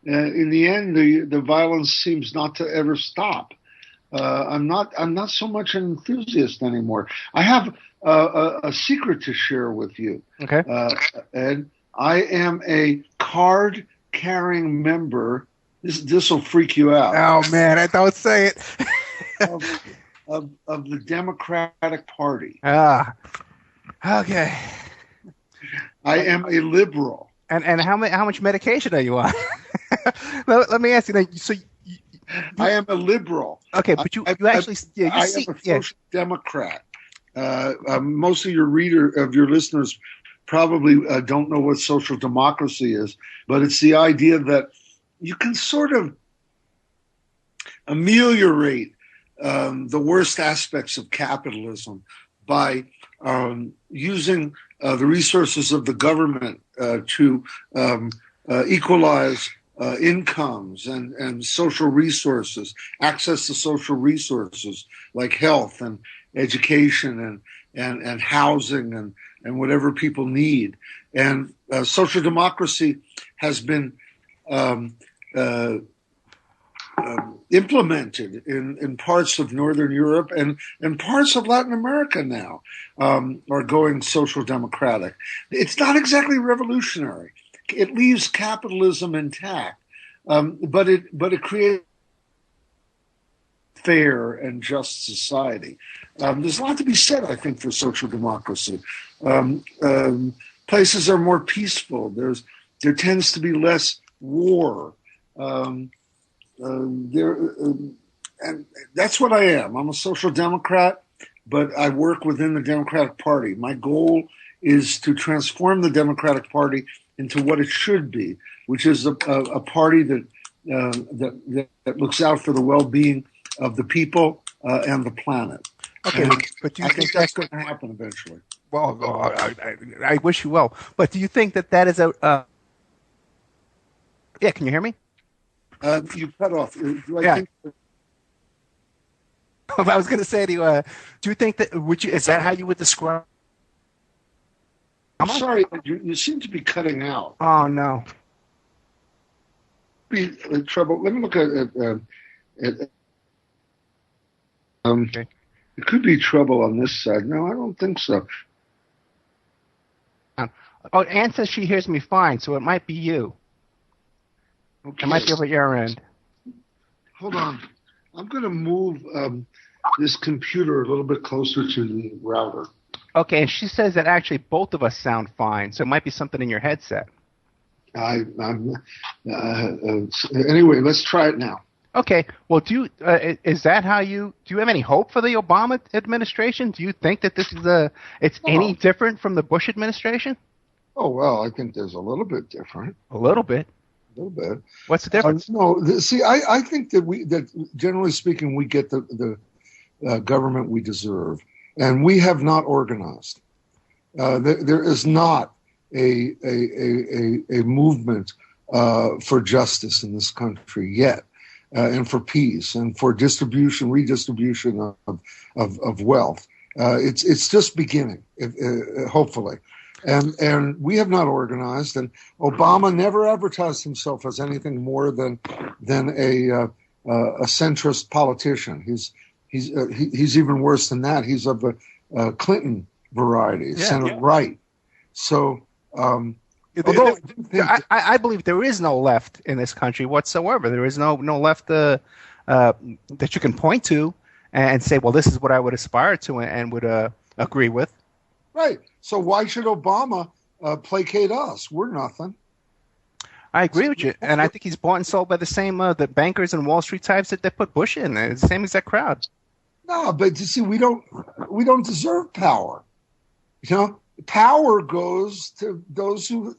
in the end, the violence seems not to ever stop. I'm not so much an enthusiast anymore. I have a secret to share with you. Okay. Ed, I am a card-carrying member. This will freak you out. Oh man, I don't say it. of the Democratic Party. Okay. I am a liberal. And how much medication are you on? Let me ask you. So I am a liberal. Okay, but you actually I am a social democrat. Most of your listeners probably don't know what social democracy is, but it's the idea that you can sort of ameliorate the worst aspects of capitalism by using the resources of the government to equalize incomes and social resources, access to social resources like health and education and housing and whatever people need. And social democracy has been implemented in parts of Northern Europe and parts of Latin America now are going social democratic. It's not exactly revolutionary. It leaves capitalism intact, but it creates a fair and just society. There's a lot to be said, I think, for social democracy. Places are more peaceful. There tends to be less war. And that's what I am. I'm a social democrat, but I work within the Democratic Party. My goal is to transform the Democratic Party into what it should be, which is a party that looks out for the well-being of the people and the planet. Okay, but do you think that's going to happen eventually? Well, I wish you well. But do you think that is a? Yeah, can you hear me? You cut off. Do I think? I was going to say to you, do you think that is that how you would describe? I'm sorry, you seem to be cutting out. Oh no. Be trouble. Let me look at okay. It could be trouble on this side. No, I don't think so. Oh, Anne says she hears me fine, so it might be you. Okay. It might be over your end. Hold on. I'm going to move this computer a little bit closer to the router. Okay, and she says that actually both of us sound fine, so it might be something in your headset. Anyway, let's try it now. Okay. Well, is that how do you have any hope for the Obama administration? Do you think that this is any different from the Bush administration? Oh, well, I think there's a little bit different. A little bit. A little bit. What's the difference? I think that generally speaking, we get the government we deserve, and we have not organized. There is not a movement for justice in this country yet, and for peace and for redistribution of wealth. It's just beginning, hopefully. And we have not organized, and Obama never advertised himself as anything more than a centrist politician. He's even worse than that. He's of the Clinton variety, center right. So Although I do think I believe there is no left in this country whatsoever. There is no left that you can point to and say, well, this is what I would aspire to and would agree with. right. So why should Obama placate us? We're nothing. I agree with you, and I think he's bought and sold by the same the bankers and Wall Street types that put Bush in. It's the same exact crowd. No, but you see, we don't deserve power. You know, power goes to those who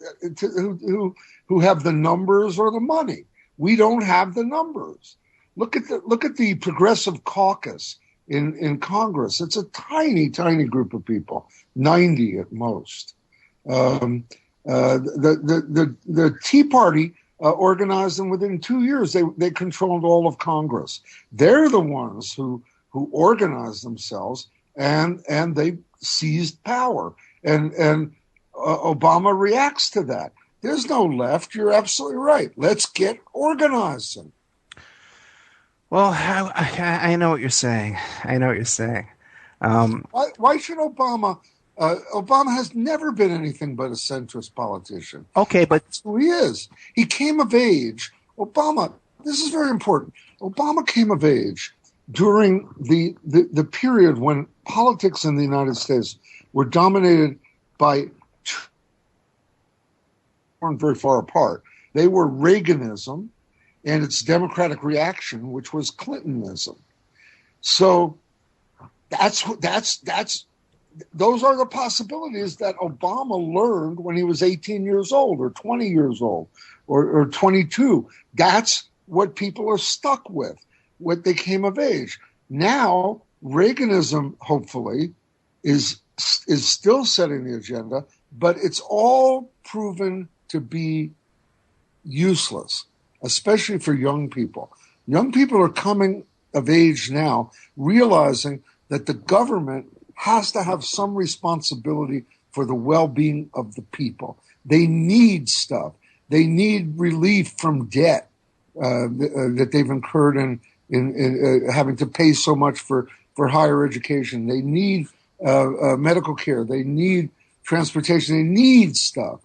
have the numbers or the money. We don't have the numbers. Look at the Progressive Caucus in Congress. It's a tiny group of people, 90 at most. The Tea Party organized them within 2 years. They controlled all of Congress. They're the ones who organized themselves and they seized power. And Obama reacts to that. There's no left. You're absolutely right. Let's get organizing. Well, I know what you're saying. Why should Obama? Obama has never been anything but a centrist politician. Okay, but that's who he is. He came of age. Obama. This is very important. Obama came of age during the period when politics in the United States were dominated by weren't very far apart. They were Reaganism and its democratic reaction, which was Clintonism. So those are the possibilities that Obama learned when he was 18 years old or 20 years old or 22. That's what people are stuck with, what they came of age. Now, Reaganism, hopefully, is still setting the agenda, but it's all proven to be useless, especially for young people. Young people are coming of age now, realizing that the government has to have some responsibility for the well-being of the people. They need stuff. They need relief from debt that they've incurred in having to pay so much for higher education. They need medical care. They need transportation. They need stuff.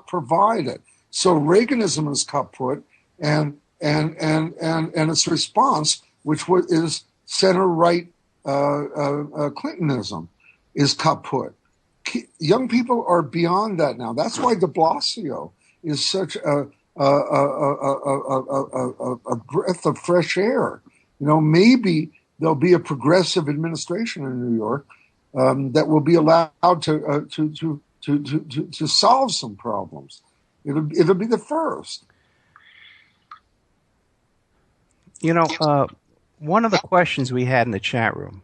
Provided. So Reaganism is kaput, and its response, which is center-right Clintonism, is kaput. Young people are beyond that now. That's why de Blasio is such a breath of fresh air. You know, maybe there'll be a progressive administration in New York that will be allowed to solve some problems. It'll be the first. You know, one of the questions we had in the chat room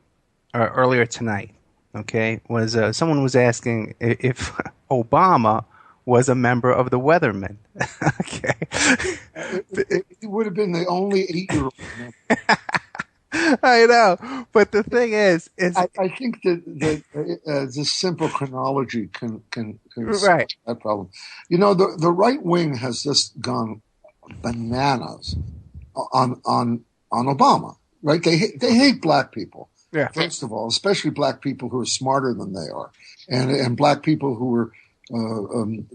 earlier tonight, okay, was someone was asking if Obama was a member of the Weathermen. Okay. It would have been the only 8-year-old. I know, but the thing is I think that the simple chronology can right. solve that problem. You know, the right wing has just gone bananas on Obama. Right? They hate black people. Yeah. First of all, especially black people who are smarter than they are, and black people who are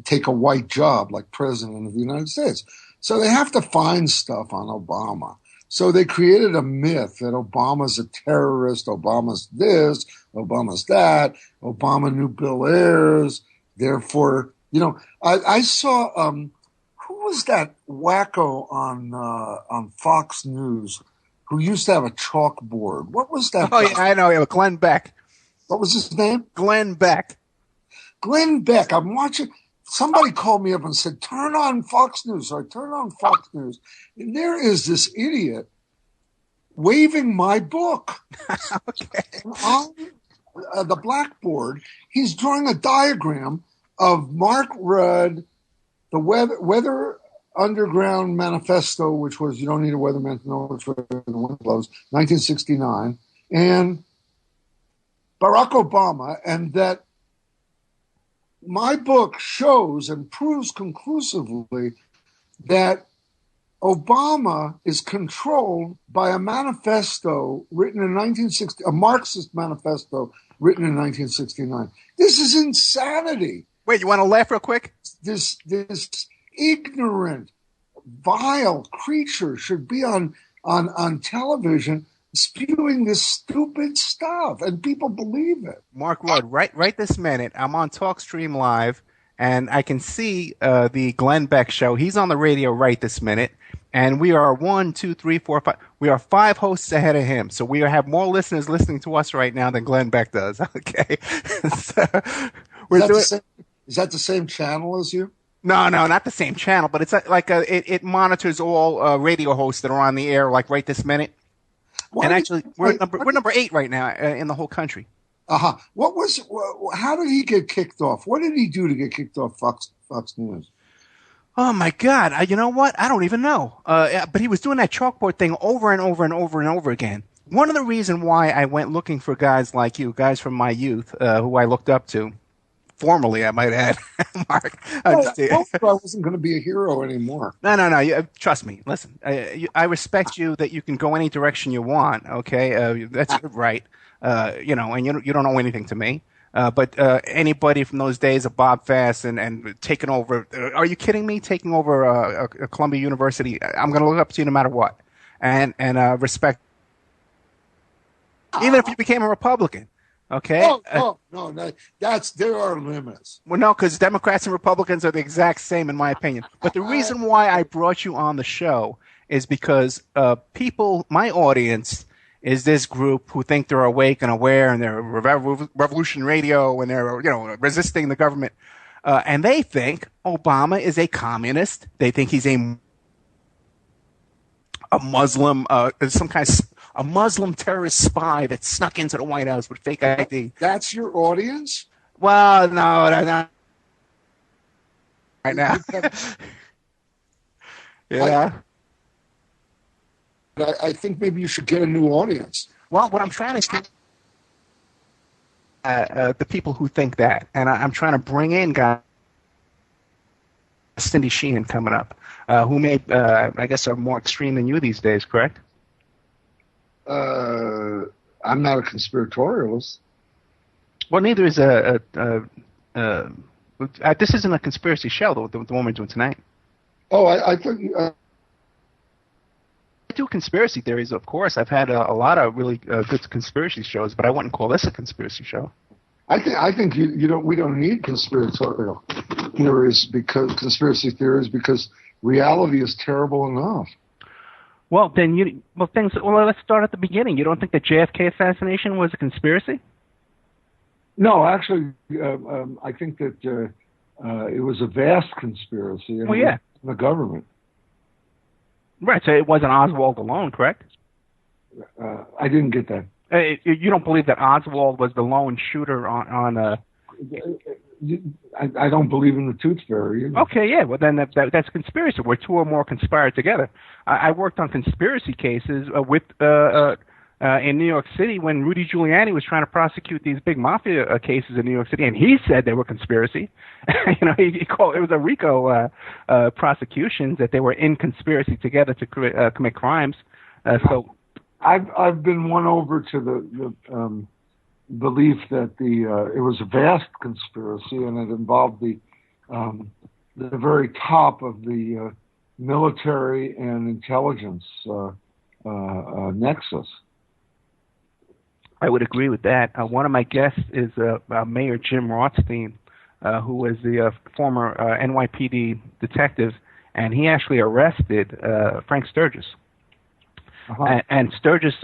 take a white job like president of the United States. So they have to find stuff on Obama. So they created a myth that Obama's a terrorist, Obama's this, Obama's that, Obama knew Bill Ayers. Therefore, you know, I saw who was that wacko on Fox News who used to have a chalkboard? What was that? Oh, yeah, I know. Yeah, Glenn Beck. What was his name? Glenn Beck. Glenn Beck. I'm watching. Somebody called me up and said, turn on Fox News. So I turned on Fox News. And there is this idiot waving my book. Okay. On the blackboard, he's drawing a diagram of Mark Rudd, the Weather Underground Manifesto, which was you don't need a weatherman to know which way the wind blows, 1969, and Barack Obama, and that my book shows and proves conclusively that Obama is controlled by a manifesto written in 1960, a Marxist manifesto written in 1969. This is insanity. Wait, you want to laugh real quick? This ignorant, vile creature should be on television spewing this stupid stuff, and people believe it. Mark Rudd, right this minute, I'm on TalkStream Live, and I can see the Glenn Beck show. He's on the radio right this minute, and we are 1, 2, 3, 4, 5. We are 5 hosts ahead of him, so we have more listeners listening to us right now than Glenn Beck does. Okay, so is that the same channel as you? No, not the same channel, but it's like it monitors all radio hosts that are on the air, like right this minute. And actually, we're number 8 right now in the whole country. Uh-huh. How did he get kicked off? What did he do to get kicked off Fox News? Oh my God! You know what? I don't even know. But he was doing that chalkboard thing over and over and over and over again. One of the reasons why I went looking for guys like you, guys from my youth, who I looked up to, formerly, I might add, Mark. I wasn't going to be a hero anymore. No. Trust me. Listen, I respect you that you can go any direction you want. Okay, that's right. And you don't know anything to me. But anybody from those days of Bob Fass and taking over, are you kidding me? Taking over a Columbia University, I'm going to look up to you no matter what, and respect, even if you became a Republican. Okay. No, there are limits. Well, no, because Democrats and Republicans are the exact same, in my opinion. But the reason why I brought you on the show is because my audience is this group who think they're awake and aware, and they're Revolution Radio, and they're resisting the government, and they think Obama is a communist. They think he's a Muslim, some kind of a Muslim terrorist spy that snuck into the White House with fake ID. That's your audience? Well, no, not right now. Yeah. I think maybe you should get a new audience. Well, what I'm trying to get the people who think that, and I'm trying to bring in guys, Cindy Sheehan coming up, who may, I guess, are more extreme than you these days, correct? I'm not a conspiratorialist. Well, neither is this isn't a conspiracy show, the one we're doing tonight. Oh, I thought I do conspiracy theories, of course. I've had a lot of really good conspiracy shows, but I wouldn't call this a conspiracy show. I think we don't need conspiratorial theories because reality is terrible enough. Well, then let's start at the beginning. You don't think the JFK assassination was a conspiracy? No, actually, I think that it was a vast conspiracy. Well, yeah. The government. Right, so it wasn't Oswald alone, correct? I didn't get that. You don't believe that Oswald was the lone shooter on I don't believe in the tooth fairy either. Okay, yeah. Well, then that's conspiracy, where 2 or more conspire together. I worked on conspiracy cases in New York City when Rudy Giuliani was trying to prosecute these big mafia cases in New York City, and he said they were conspiracy. He called it was a RICO prosecutions, that they were in conspiracy together to commit crimes. So I've been won over to the belief that it was a vast conspiracy, and it involved the very top of the military and intelligence nexus. I would agree with that. One of my guests is Mayor Jim Rothstein, who was the former NYPD detective, and he actually arrested Frank Sturgis. Uh-huh. And Sturgis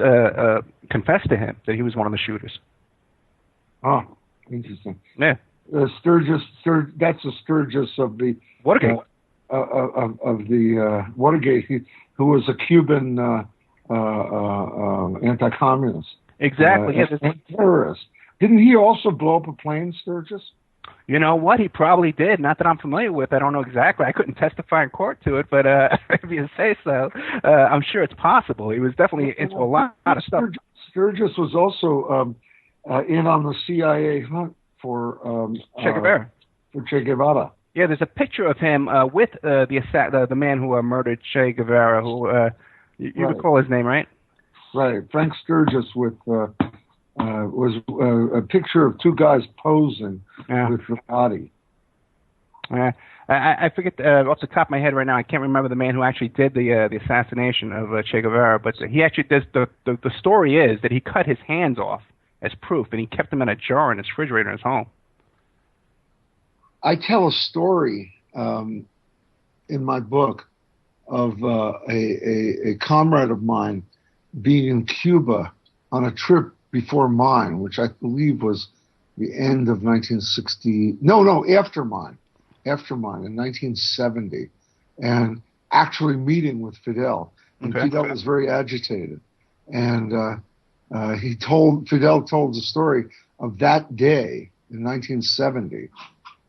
confessed to him that he was one of the shooters. Oh, interesting. Yeah. Sturgis, that's the Sturgis of the Watergate. Of the Watergate, who was a Cuban anti-communist. Exactly. And terrorist. Didn't he also blow up a plane, Sturgis? You know what? He probably did. Not that I'm familiar with. I don't know exactly. I couldn't testify in court to it, but if you say so, I'm sure it's possible. He was definitely into a lot of stuff. Sturgis was also in on the CIA hunt for Che Guevara. For Che Guevara. Yeah, there's a picture of him with the man who murdered Che Guevara. Who you right. recall his name, right? Right. Frank Sturgis with was a picture of 2 guys posing with the body. I forget off the top of my head right now. I can't remember the man who actually did the assassination of Che Guevara, but he actually does. The story is that he cut his hands off as proof, and he kept them in a jar in his refrigerator in his home. I tell a story in my book of a comrade of mine being in Cuba on a trip before mine, which I believe was the end of 1960. No, after mine in 1970, and actually meeting with Fidel. And Okay. Fidel was very agitated. And Fidel told the story of that day in 1970,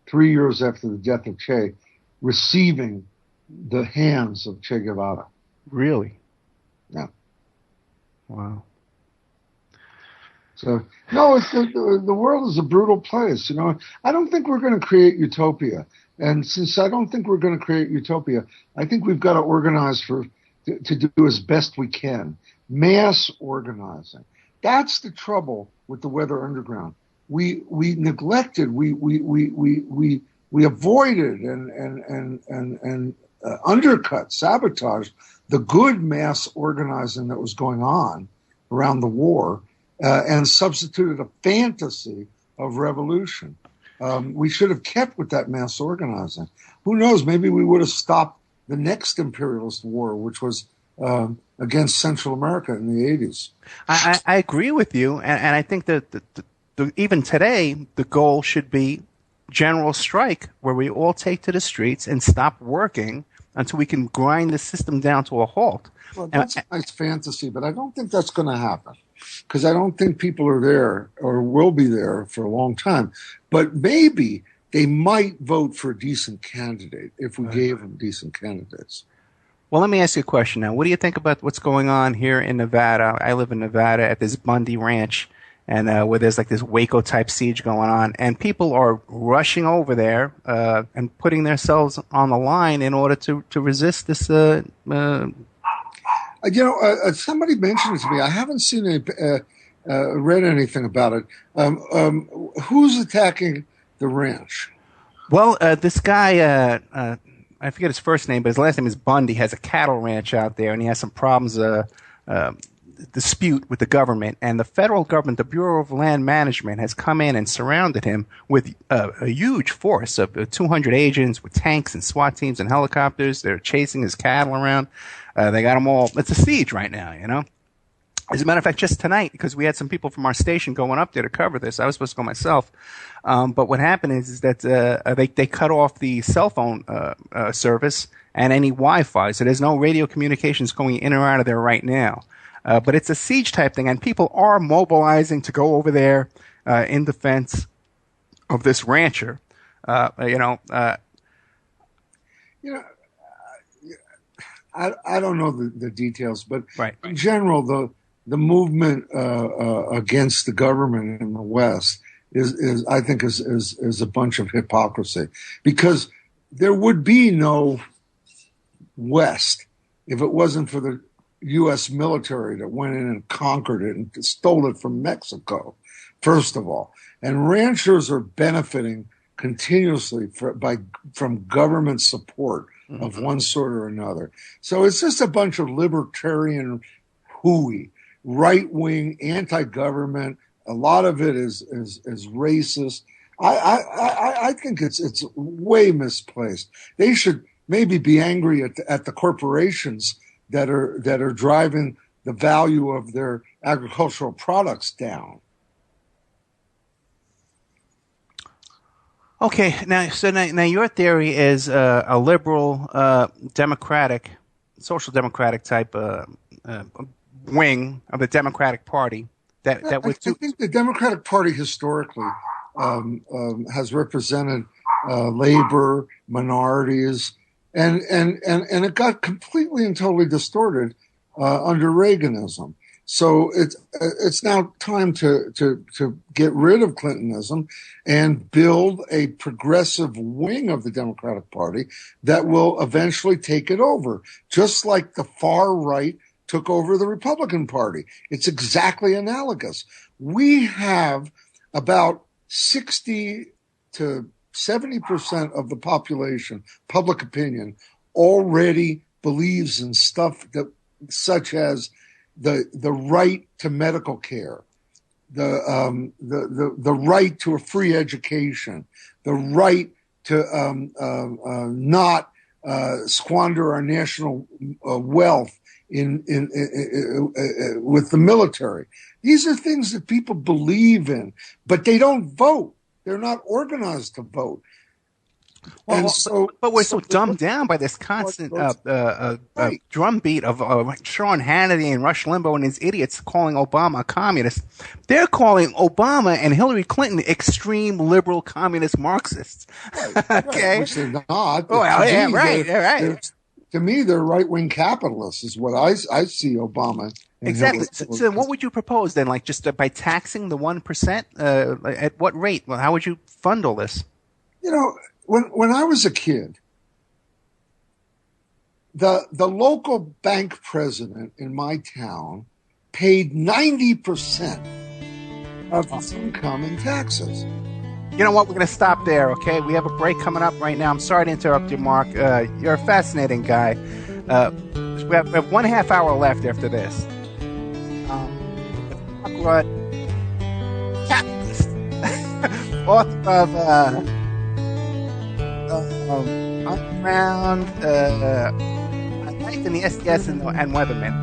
3 years after the death of Che, receiving the hands of Che Guevara. Really? Yeah. Wow. So, no, the world is a brutal place. You know, I don't think we're going to create utopia. And since I don't think we're going to create utopia, I think we've got to organize to do as best we can. Mass organizing. That's the trouble with the Weather Underground. We neglected, we avoided and undercut, sabotaged the good mass organizing that was going on around the war, and substituted a fantasy of revolution. We should have kept with that mass organizing. Who knows? Maybe we would have stopped the next imperialist war, which was against Central America in the 80s. I agree with you, and I think that even today, the goal should be general strike, where we all take to the streets and stop working until we can grind the system down to a halt. Well, that's a nice fantasy, but I don't think that's going to happen, because I don't think people are there or will be there for a long time. But maybe they might vote for a decent candidate if we gave them decent candidates. Well, let me ask you a question now. What do you think about what's going on here in Nevada? I live in Nevada at this Bundy Ranch, and where there's like this Waco-type siege going on, and people are rushing over there and putting themselves on the line in order to resist this. Somebody mentioned it to me. I haven't seen read anything about it. Who's attacking the ranch? Well, this guy, I forget his first name, but his last name is Bundy, has a cattle ranch out there, and he has some problems, dispute with the government. And the federal government, the Bureau of Land Management, has come in and surrounded him with a huge force of 200 agents with tanks and SWAT teams and helicopters. They're chasing his cattle around. They got them all. It's a siege right now, you know. As a matter of fact, just tonight, because we had some people from our station going up there to cover this, I was supposed to go myself. But what happened is that they cut off the cell phone service and any Wi-Fi, so there's no radio communications going in or out of there right now. But it's a siege type thing, and people are mobilizing to go over there in defense of this rancher. I don't know the details, but right. In general, the movement against the government in the West is I think is a bunch of hypocrisy, because there would be no West if it wasn't for the U.S. military that went in and conquered it and stole it from Mexico, first of all. And ranchers are benefiting continuously from government support of one sort or another. So it's just a bunch of libertarian hooey, right-wing, anti-government. A lot of it is racist. I think it's way misplaced. They should maybe be angry at the corporations that are driving the value of their agricultural products down. Okay, now your theory is a liberal, democratic, social democratic type wing of the Democratic Party that would. I think the Democratic Party historically has represented labor, minorities, and it got completely and totally distorted under Reaganism. So it's now time to get rid of Clintonism and build a progressive wing of the Democratic Party that will eventually take it over, just like the far right took over the Republican Party. It's exactly analogous. We have about 60 to 70% of the population, public opinion, already believes in stuff that, such as the right to medical care, the right to a free education, the right to not squander our national wealth in with the military. These are things that people believe in, but they don't vote. They're not organized to vote. Well, but we're so dumbed down by this constant right. drumbeat of Sean Hannity and Rush Limbaugh and his idiots calling Obama a communist. They're calling Obama and Hillary Clinton extreme liberal communist Marxists. Okay, which they're not. Well, yeah, right. To me, they're right-wing capitalists, is what I see Obama. Exactly. So what would you propose then? Like just by taxing the 1%? At what rate? Well, how would you fund all this? You know, when I was a kid, the local bank president in my town paid 90% of his income in taxes. You know what? We're going to stop there, okay? We have a break coming up right now. I'm sorry to interrupt you, Mark. You're a fascinating guy. We have 1/2 hour left after this. Mark Rudd, capitalist, author of Underground, Life in the SDS and Weathermen.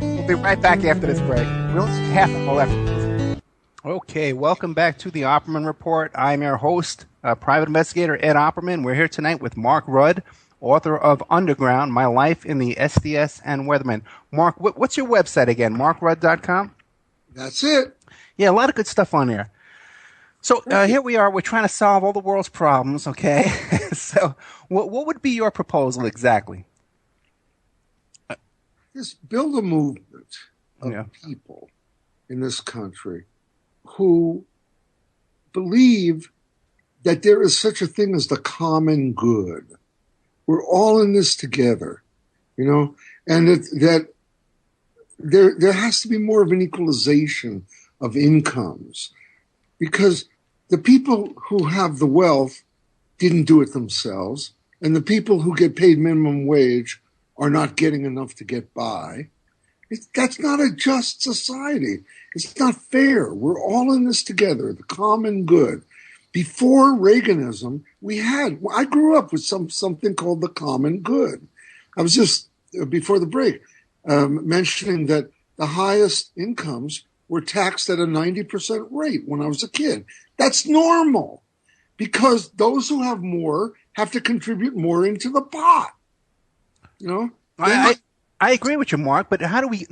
And, we'll be right back after this break. We only have 1/2 hour left. Okay, welcome back to the Opperman Report. I'm your host, private investigator Ed Opperman. We're here tonight with Mark Rudd, author of Underground, My Life in the SDS and Weathermen. Mark, what's your website again? MarkRudd.com? That's it. Yeah, a lot of good stuff on there. So here we are. We're trying to solve all the world's problems, okay? So what would be your proposal exactly? Just build a movement of people in this country who believe that there is such a thing as the common good. We're all in this together, you know, and that there has to be more of an equalization of incomes, because the people who have the wealth didn't do it themselves, and the people who get paid minimum wage are not getting enough to get by. That's not a just society. It's not fair. We're all in this together, the common good. Before Reaganism, I grew up with something called the common good. I was just, before the break, mentioning that the highest incomes were taxed at a 90% rate when I was a kid. That's normal, because those who have more have to contribute more into the pot. You know? I agree with you, Mark, but how do we,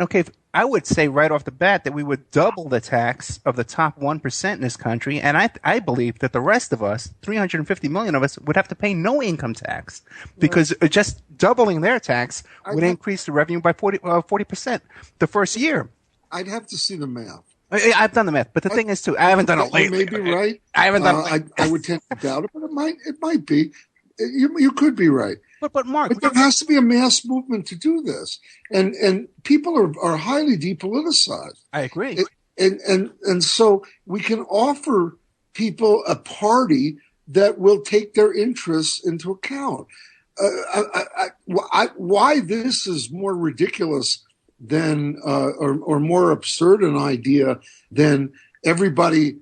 I would say right off the bat that we would double the tax of the top 1% in this country, and I believe that the rest of us, 350 million of us, would have to pay no income tax, because just doubling their tax would increase the revenue by 40% the first year. I'd have to see the math. I've done the math, but the thing is, too, I haven't done it lately. You may be right. I haven't done it. I would tend to doubt it, but it might be. You could be right. But Mark, there has to be a mass movement to do this, and people are highly depoliticized. I agree. And so we can offer people a party that will take their interests into account. Why this is more ridiculous than or more absurd an idea than everybody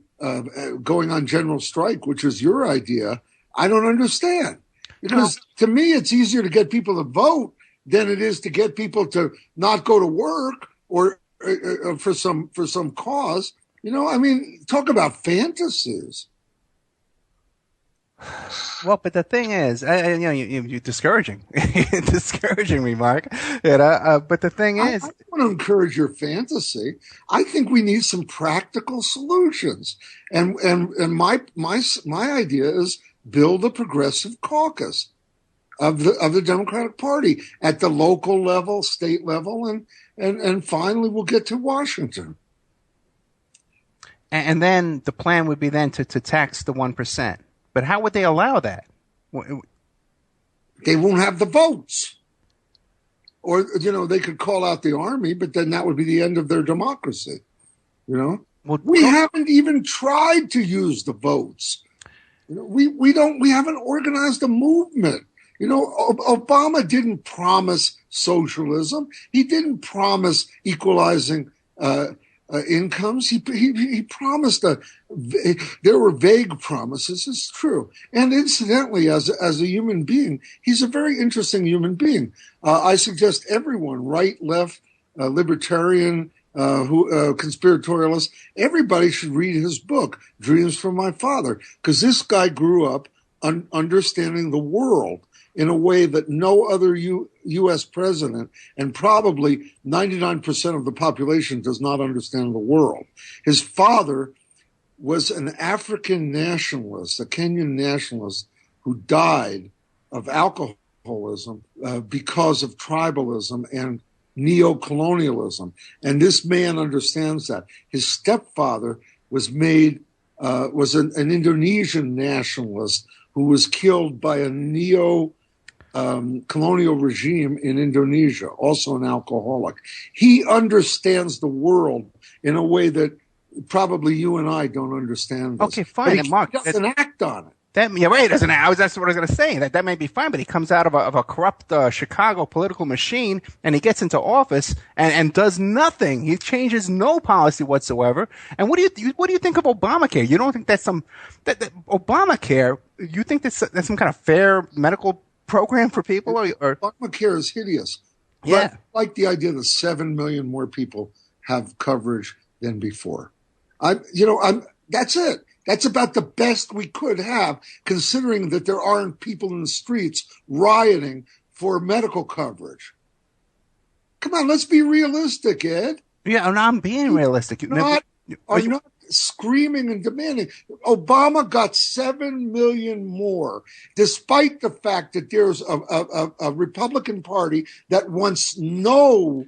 going on general strike, which is your idea, I don't understand. Because to me, it's easier to get people to vote than it is to get people to not go to work or for some cause. You know, I mean, talk about fantasies. Well, but the thing is, you're discouraging. You're discouraging me, Mark. But the thing is, I want to encourage your fantasy. I think we need some practical solutions, and my idea is build a progressive caucus of the Democratic Party at the local level, state level, and finally we'll get to Washington. And then the plan would be then to tax the 1%. But how would they allow that? They won't have the votes. Or, they could call out the army, but then that would be the end of their democracy, Well, We haven't even tried to use the votes. We haven't organized a movement. Obama didn't promise socialism. He didn't promise equalizing incomes. He promised there were vague promises. It's true. And incidentally, as a human being, he's a very interesting human being. I suggest everyone, right, left, libertarian, conspiratorialist, everybody should read his book, Dreams from My Father, because this guy grew up understanding the world in a way that no other U.S. president, and probably 99% of the population, does not understand the world. His father was an African nationalist, a Kenyan nationalist, who died of alcoholism because of tribalism and neo-colonialism. And this man understands that. His stepfather was an Indonesian nationalist who was killed by a colonial regime in Indonesia, also an alcoholic. He understands the world in a way that probably you and I don't understand this. Okay, fine. But he doesn't act on it. That's what I was going to say. That may be fine, but he comes out of a corrupt Chicago political machine, and he gets into office and does nothing. He changes no policy whatsoever. And what do you think of Obamacare? You don't think that's that Obamacare? You think that's some kind of fair medical program for people? Or Obamacare is hideous. Yeah, but I like the idea that 7 million more people have coverage than before. That's it. That's about the best we could have, considering that there aren't people in the streets rioting for medical coverage. Come on, let's be realistic, Ed. Yeah, and I'm being realistic. Are you not screaming and demanding? Obama got 7 million more, despite the fact that there's a Republican Party that wants no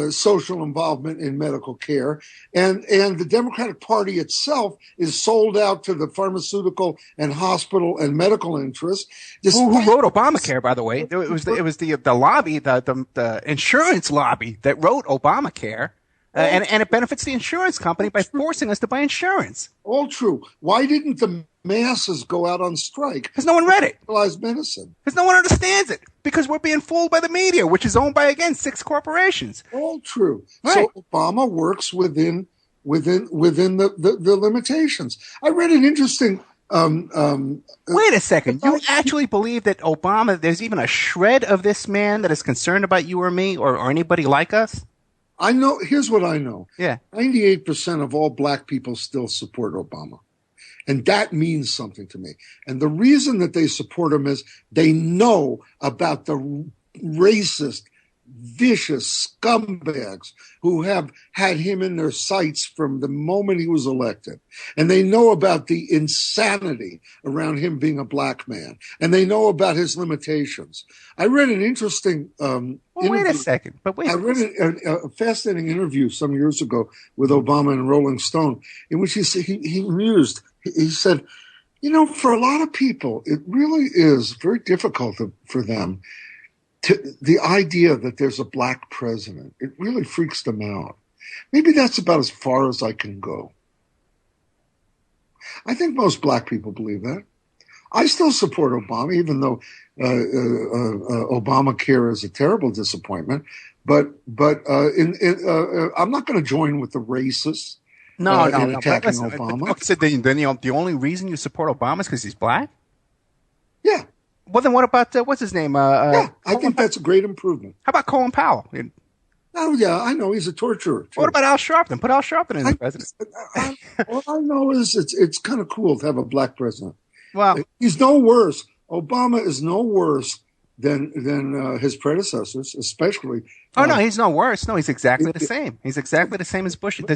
social involvement in medical care, and the Democratic Party itself is sold out to the pharmaceutical and hospital and medical interests. Who wrote Obamacare, by the way? It was the lobby, the insurance lobby that wrote Obamacare, and it benefits the insurance company by forcing us to buy insurance. All true. Why didn't the masses go out on strike? Because no one read it. Medicine. Because no one understands it. Because we're being fooled by the media, which is owned by, again, 6 corporations. All true. Right. So Obama works within the limitations. I read an interesting. Wait a second. You actually believe that Obama? There's even a shred of this man that is concerned about you or me or anybody like us? I know. Here's what I know. Yeah. 98% of all black people still support Obama. And that means something to me. And the reason that they support him is they know about the racist, vicious scumbags who have had him in their sights from the moment he was elected. And they know about the insanity around him being a black man. And they know about his limitations. I read an interesting wait a second. But wait. I read a fascinating interview some years ago with Obama and Rolling Stone, in which he mused. He said, for a lot of people, it really is very difficult for them the idea that there's a black president. It really freaks them out. Maybe that's about as far as I can go. I think most black people believe that. I still support Obama, even though Obamacare is a terrible disappointment. But I'm not going to join with the racists. No. Attacking Obama. So then the only reason you support Obama is because he's black? Yeah. Well, then what about, what's his name? I think that's a great improvement. How about Colin Powell? Oh, yeah, I know. He's a torturer, too. What about Al Sharpton? Put Al Sharpton in as president. All I know is it's kind of cool to have a black president. Well, he's no worse. Obama is no worse than his predecessors, especially. Oh, no, he's no worse. No, he's exactly the same. He's exactly the same as Bush. And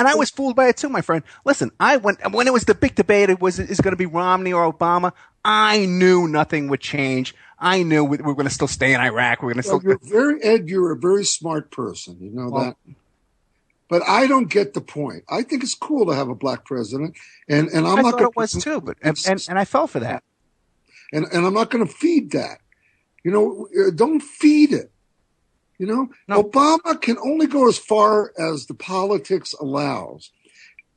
I was fooled by it too, my friend. Listen, when it was the big debate, is going to be Romney or Obama, I knew nothing would change. I knew we were going to still stay in Iraq. We're going to still. You're a very smart person. You know that. But I don't get the point. I think it's cool to have a black president, and I'm not. I thought it was too, but and I fell for that. And I'm not going to feed that. Don't feed it. No. Obama can only go as far as the politics allows.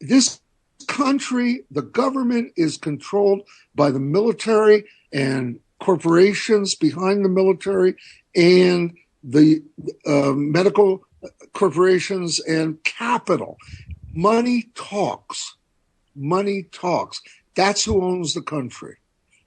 this country, the government is controlled by the military and corporations behind the military and the medical corporations and capital. Money talks. Money talks. That's who owns the country.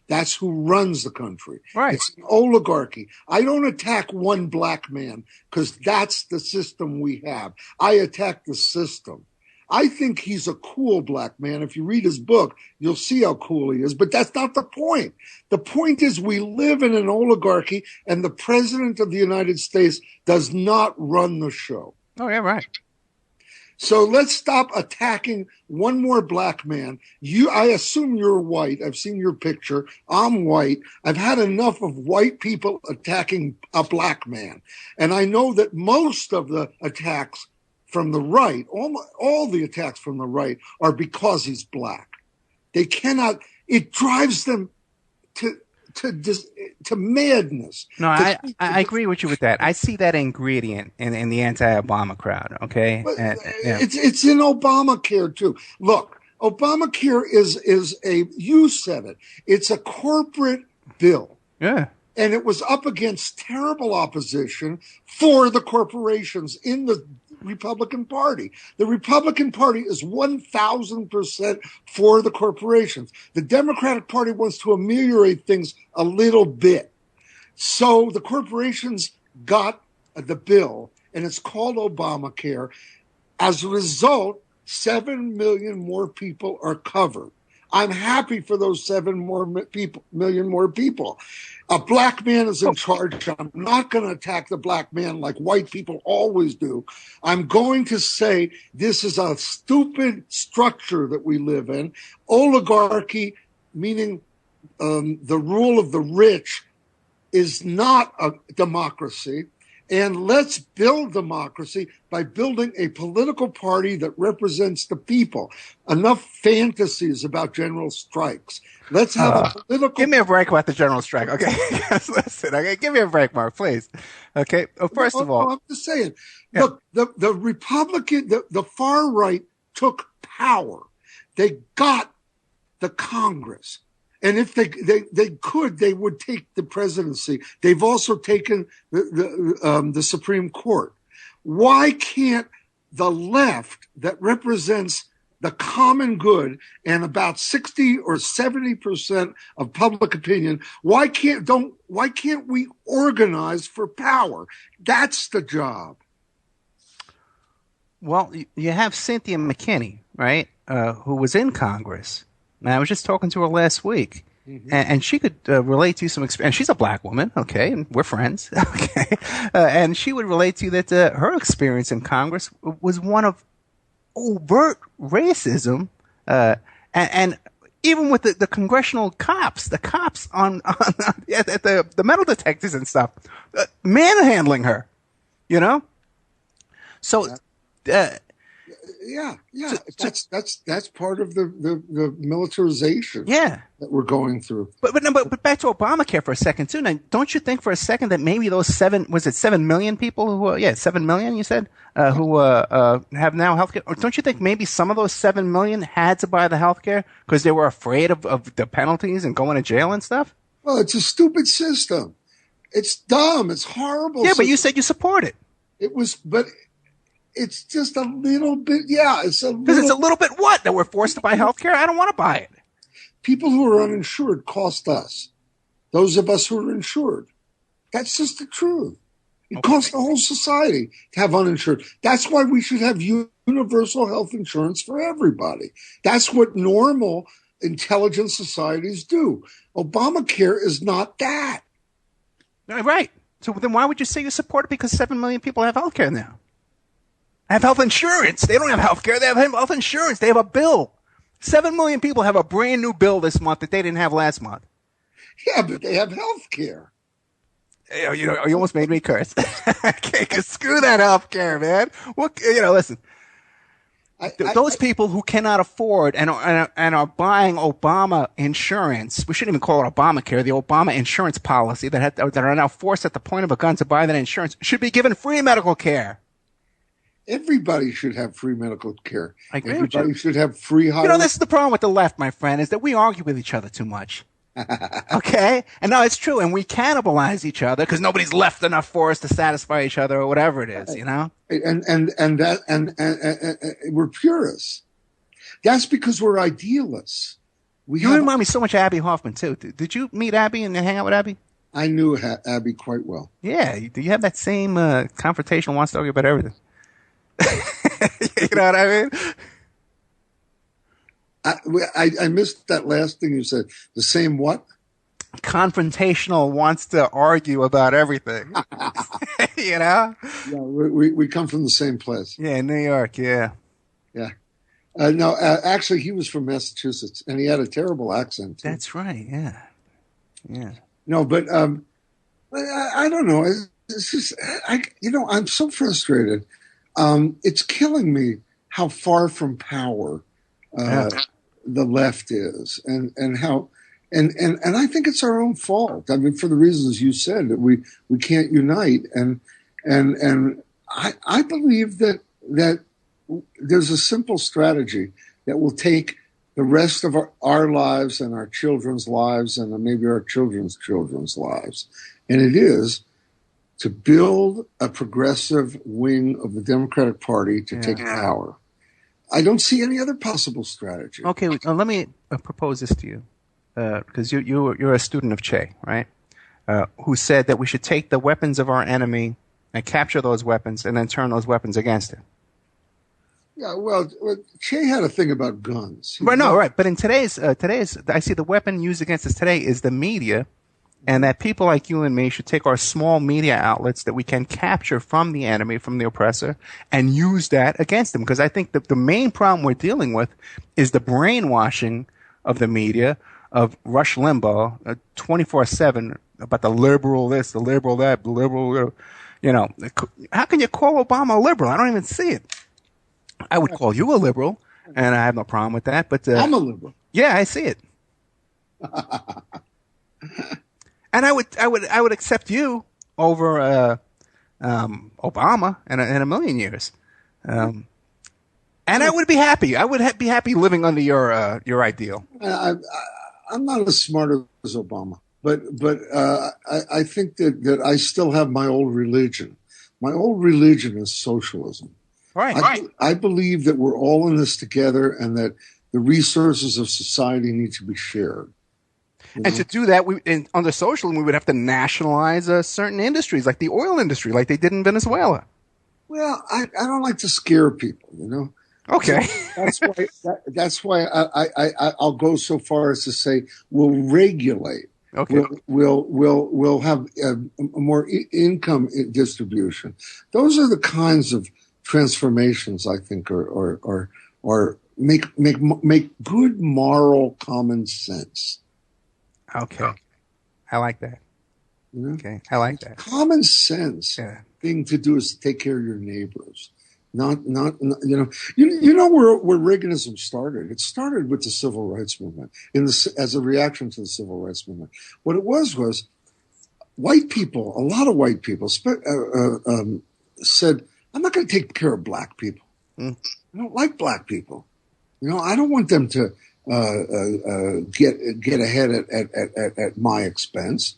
That's who runs the country. Right. It's an oligarchy. I don't attack one black man because that's the system we have. I attack the system. I think he's a cool black man. If you read his book, you'll see how cool he is. But that's not the point. The point is we live in an oligarchy, and the president of the United States does not run the show. Oh, yeah, right. So let's stop attacking one more black man. I assume you're white. I've seen your picture. I'm white. I've had enough of white people attacking a black man. And I know that most of the attacks from the right, all the attacks from the right are because he's black. They cannot, it drives them to madness. No, I agree with you with that. I see that ingredient in the anti-Obama crowd. Okay, it's in Obamacare too. Look, Obamacare is you said it. It's a corporate bill. Yeah. And it was up against terrible opposition for the corporations in the Republican Party. The Republican Party is 1,000% for the corporations. The Democratic Party wants to ameliorate things a little bit. So the corporations got the bill, and it's called Obamacare. As a result, 7 million more people are covered. I'm happy for those 7 million more people. A black man is in charge. I'm not going to attack the black man like white people always do. I'm going to say this is a stupid structure that we live in. Oligarchy, meaning the rule of the rich, is not a democracy. And let's build democracy by building a political party that represents the people. Enough fantasies about general strikes. Let's have a political... Give me a break about the general strike, okay? Listen, okay? Give me a break, Mark, please. Okay? Well, first of all... I'm just saying. Yeah. Look, the Republican, the far right took power. They got the Congress. And if they could, they would take the presidency. They've also taken the Supreme Court. Why can't the left that represents the common good and about 60 or 70% of public opinion, why can't we organize for power? That's the job. Well, you have Cynthia McKinney, right, who was in Congress. And I was just talking to her last week, and she could relate to you some experience. She's a black woman, okay, and we're friends, okay, and she would relate to you that her experience in Congress was one of overt racism, and even with the congressional cops, the cops on the metal detectors and stuff, manhandling her, you know. So. Yeah. That's part of the militarization that we're going through. But back to Obamacare for a second too. Now, don't you think for a second that maybe those 7 million people who 7 million you said who have now healthcare? Or don't you think maybe some of those 7 million had to buy the healthcare because they were afraid of the penalties and going to jail and stuff? Well, it's a stupid system. It's dumb. It's horrible. Yeah, but you said you support it. But it's just a little bit, it's a little... Because it's a little bit what? That we're forced to buy health care? I don't want to buy it. People who are uninsured cost us. Those of us who are insured. That's just the truth. It costs the whole society to have uninsured. That's why we should have universal health insurance for everybody. That's what normal, intelligent societies do. Obamacare is not that. Right. So then why would you say you support it? Because 7 million people have health care now. Have health insurance. They don't have health care. They have health insurance. They have a bill. 7 million people have a brand new bill this month that they didn't have last month. Yeah, but they have health care. You know, you almost made me curse. Okay, screw that health care, man. Listen. Those people who cannot afford and are buying Obama insurance, we shouldn't even call it Obamacare, the Obama insurance policy that are now forced at the point of a gun to buy that insurance, should be given free medical care. Everybody should have free medical care. I agree with you. Everybody should have free higher. You know, this is the problem with the left, my friend, is that we argue with each other too much. Okay? And no, it's true. And we cannibalize each other because nobody's left enough for us to satisfy each other or whatever it is, you know? And we're purists. That's because we're idealists. You remind me so much of Abby Hoffman, too. Did you meet Abby and hang out with Abby? I knew Abby quite well. Yeah. Do you have that same confrontation, wants to argue about everything? You know what I mean? I missed that last thing you said. The same what? Confrontational, wants to argue about everything. You know? Yeah, we come from the same place. Yeah, New York, yeah. Yeah. No, actually, he was from Massachusetts, and he had a terrible accent, too. That's right, yeah. Yeah. No, but I don't know. It's just, I'm so frustrated. It's killing me how far from power the left is, and how, and I think it's our own fault. I mean, for the reasons you said, that we can't unite, and I believe that there's a simple strategy that will take the rest of our lives and our children's lives and maybe our children's lives, and it is to build a progressive wing of the Democratic Party to take power. I don't see any other possible strategy. Okay, let me propose this to you, because you're a student of Che, right? Who said that we should take the weapons of our enemy and capture those weapons and then turn those weapons against him. Yeah, well, Che had a thing about guns. Right, no, right. But in today's, I see the weapon used against us today is the media, and that people like you and me should take our small media outlets that we can capture from the enemy, from the oppressor, and use that against them. Because I think that the main problem we're dealing with is the brainwashing of the media, of Rush Limbaugh, 24/7 about the liberal this, the liberal that, the liberal, how can you call Obama a liberal? I don't even see it. I would call you a liberal, and I have no problem with that. But I'm a liberal. Yeah, I see it. And I would accept you over Obama in a million years, and I would be happy. I would be happy living under your ideal. I'm not as smart as Obama, but I think that I still have my old religion. My old religion is socialism. Right. I believe that we're all in this together, and that the resources of society need to be shared. And to do that, under socialism, we would have to nationalize certain industries, like the oil industry, like they did in Venezuela. Well, I don't like to scare people, Okay. So that's why I'll go so far as to say we'll regulate. Okay. We'll have a more income distribution. Those are the kinds of transformations I think are make good moral common sense. Okay. I like that. Okay. I like that. Common sense thing to do is to take care of your neighbors. Not where Reaganism started. It started with the civil rights movement as a reaction to the civil rights movement. What it was white people, a lot of white people said, I'm not going to take care of black people. I don't like black people. I don't want them to get ahead at my expense.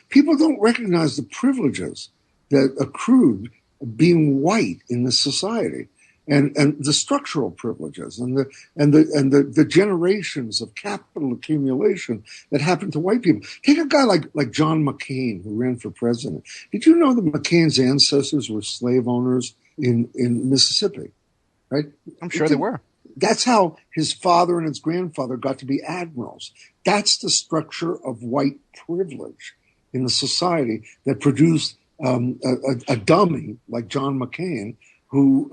People don't recognize the privileges that accrued being white in this society, and the structural privileges and the generations of capital accumulation that happened to white people. Take a guy like John McCain, who ran for president. Did you know that McCain's ancestors were slave owners in Mississippi? Right? I'm sure they were. That's how his father and his grandfather got to be admirals. That's the structure of white privilege in the society that produced a dummy like John McCain, who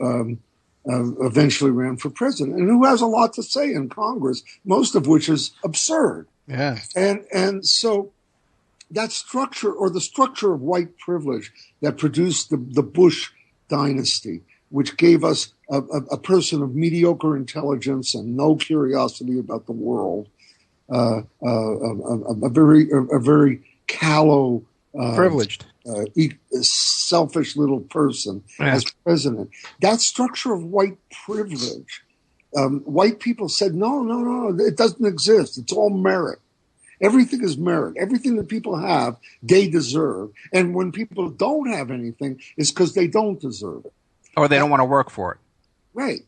eventually ran for president and who has a lot to say in Congress, most of which is absurd. Yeah. And so that structure, or the structure of white privilege that produced the Bush dynasty, which gave us a person of mediocre intelligence and no curiosity about the world, a very callow Privileged. selfish little person as president. That structure of white privilege, white people said, no, it doesn't exist. It's all merit. Everything is merit. Everything that people have, they deserve. And when people don't have anything, it's because they don't deserve it. Or they don't want to work for it. Right.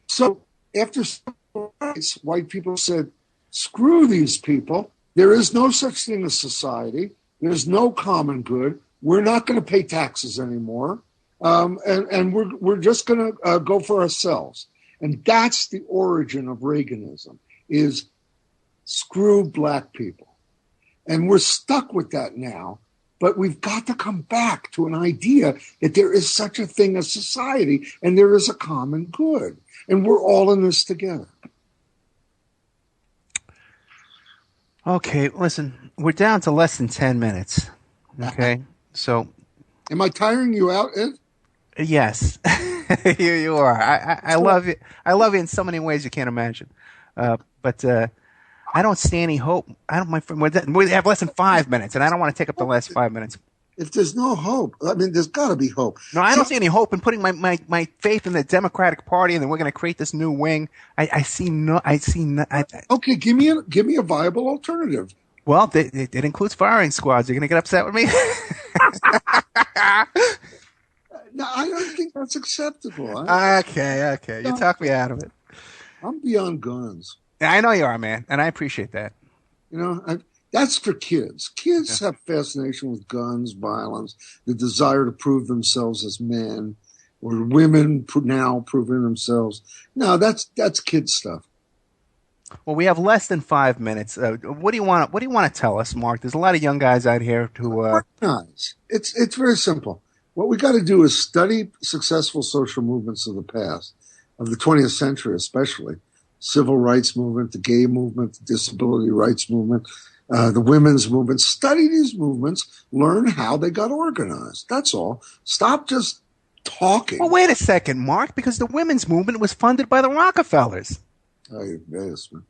So after civil rights, white people said, screw these people. There is no such thing as society. There's no common good. We're not going to pay taxes anymore. And we're just going to go for ourselves. And that's the origin of Reaganism, is screw black people. And we're stuck with that now. But we've got to come back to an idea that there is such a thing as society and there is a common good. And we're all in this together. Okay, listen, we're down to less than 10 minutes. Okay, so. Am I tiring you out, Ed? Yes, you are. I love you. I love you in so many ways you can't imagine. But I don't see any hope. My friend, we have less than 5 minutes, and I don't want to take up the last 5 minutes. If there's no hope, I mean, there's got to be hope. No, I don't see any hope in putting my faith in the Democratic Party, and then we're going to create this new wing. I see no. Okay, give me a viable alternative. Well, it includes firing squads. You're going to get upset with me? No, I don't think that's acceptable. Okay. You talk me out of it. I'm beyond guns. I know you are, man, and I appreciate that. You know, that's for kids. Kids have fascination with guns, violence, the desire to prove themselves as men, or women now proving themselves. No, that's kid stuff. Well, we have less than 5 minutes. What do you want to tell us, Mark? There's a lot of young guys out here who recognize. It's very simple. What we got to do is study successful social movements of the past, of the 20th century especially. Civil rights movement, the gay movement, the disability rights movement, the women's movement. Study these movements, learn how they got organized. That's all. Stop just talking. Well, wait a second, Mark, because the women's movement was funded by the Rockefellers. Oh, you're biased, man.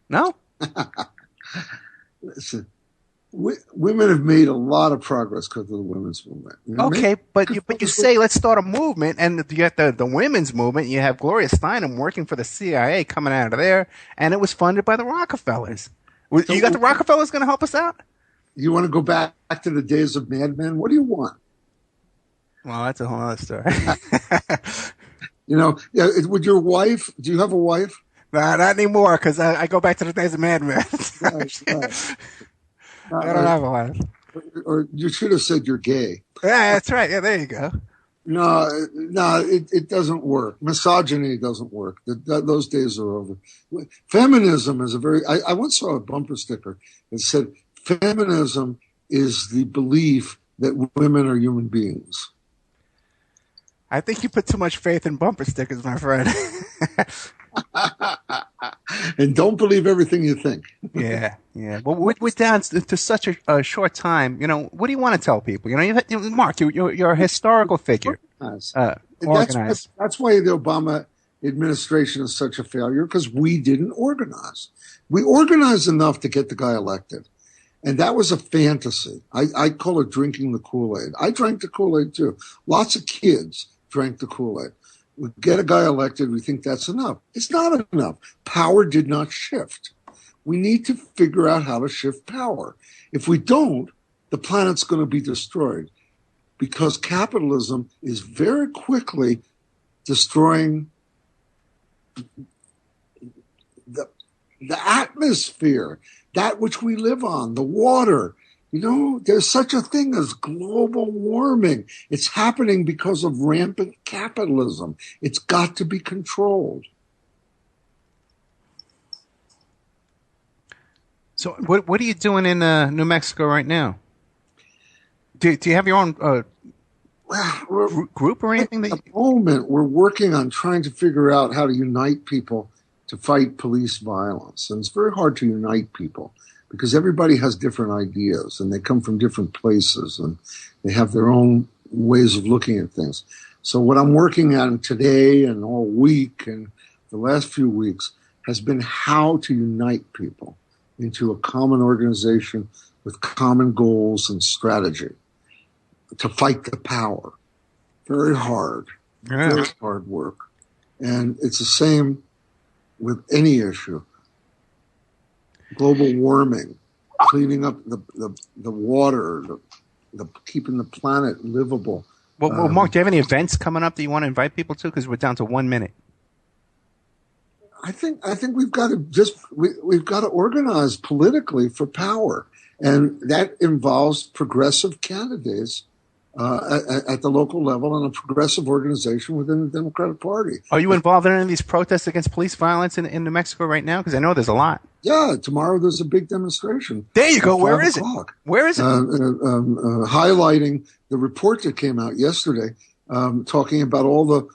No? Listen, women have made a lot of progress because of the women's movement. You know okay, but you say let's start a movement, and you get the women's movement. You have Gloria Steinem working for the CIA coming out of there, and it was funded by the Rockefellers. You got the Rockefellers going to help us out? You want to go back to the days of Mad Men? What do you want? Well, that's a whole other story. You know, with your wife, do you have a wife? Nah, not anymore, because I go back to the days of Mad Men. Right. I don't have a wife. Or you should have said you're gay. Yeah, that's right. Yeah, there you go. No, it doesn't work. Misogyny doesn't work. Those days are over. Feminism is I once saw a bumper sticker that said, feminism is the belief that women are human beings. I think you put too much faith in bumper stickers, my friend. And don't believe everything you think. Yeah. Well, we're down to such a short time. You know, what do you want to tell people? You know, Mark, you're a historical figure. Organized. That's why the Obama administration is such a failure, because we didn't organize. We organized enough to get the guy elected. And that was a fantasy. I call it drinking the Kool-Aid. I drank the Kool-Aid too. Lots of kids drank the Kool-Aid. We get a guy elected, we think that's enough. It's not enough. Power did not shift. We need to figure out how to shift power. If we don't, the planet's going to be destroyed, because capitalism is very quickly destroying the atmosphere, that which we live on, the water. You know, there's such a thing as global warming. It's happening because of rampant capitalism. It's got to be controlled. So what are you doing in New Mexico right now? Do you have your own group or anything? At the moment, we're working on trying to figure out how to unite people to fight police violence. And it's very hard to unite people, because everybody has different ideas and they come from different places and they have their own ways of looking at things. So what I'm working on today and all week and the last few weeks has been how to unite people, into a common organization with common goals and strategy to fight the power. Very hard, very hard work. And it's the same with any issue. Global warming, cleaning up the water, keeping the planet livable. Well, Mark, do you have any events coming up that you want to invite people to? Because we're down to 1 minute. I think we've got to we've got to organize politically for power, and that involves progressive candidates at the local level and a progressive organization within the Democratic Party. Are you involved in any of these protests against police violence in New Mexico right now? Because I know there's a lot. Yeah, tomorrow there's a big demonstration. There you go. Where is it? Where is it? Highlighting the report that came out yesterday, talking about all the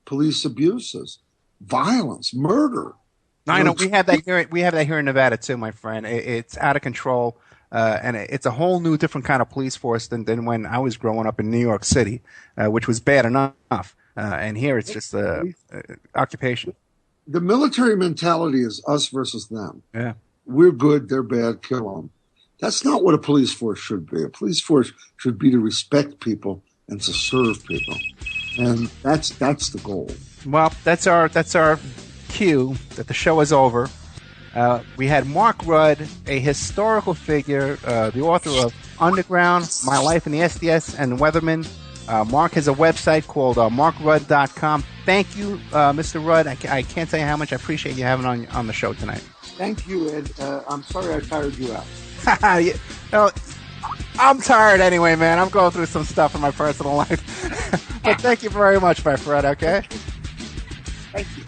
police abuses, violence, murder. I know we have that here. We have that here in Nevada too, my friend. It's out of control, and it's a whole new, different kind of police force than when I was growing up in New York City, which was bad enough. And here it's just occupation. The military mentality is us versus them. Yeah, we're good, they're bad, kill them. That's not what a police force should be. A police force should be to respect people and to serve people, and that's the goal. Well, that's our cue that the show is over. We had Mark Rudd, a historical figure, the author of Underground, My Life in the SDS, and Weathermen. Mark has a website called markrudd.com. Thank you, Mr. Rudd. I can't tell you how much I appreciate you having on the show tonight. Thank you, Ed. I'm sorry I tired you out. I'm tired anyway, man. I'm going through some stuff in my personal life. But thank you very much, my friend, okay? Thank you.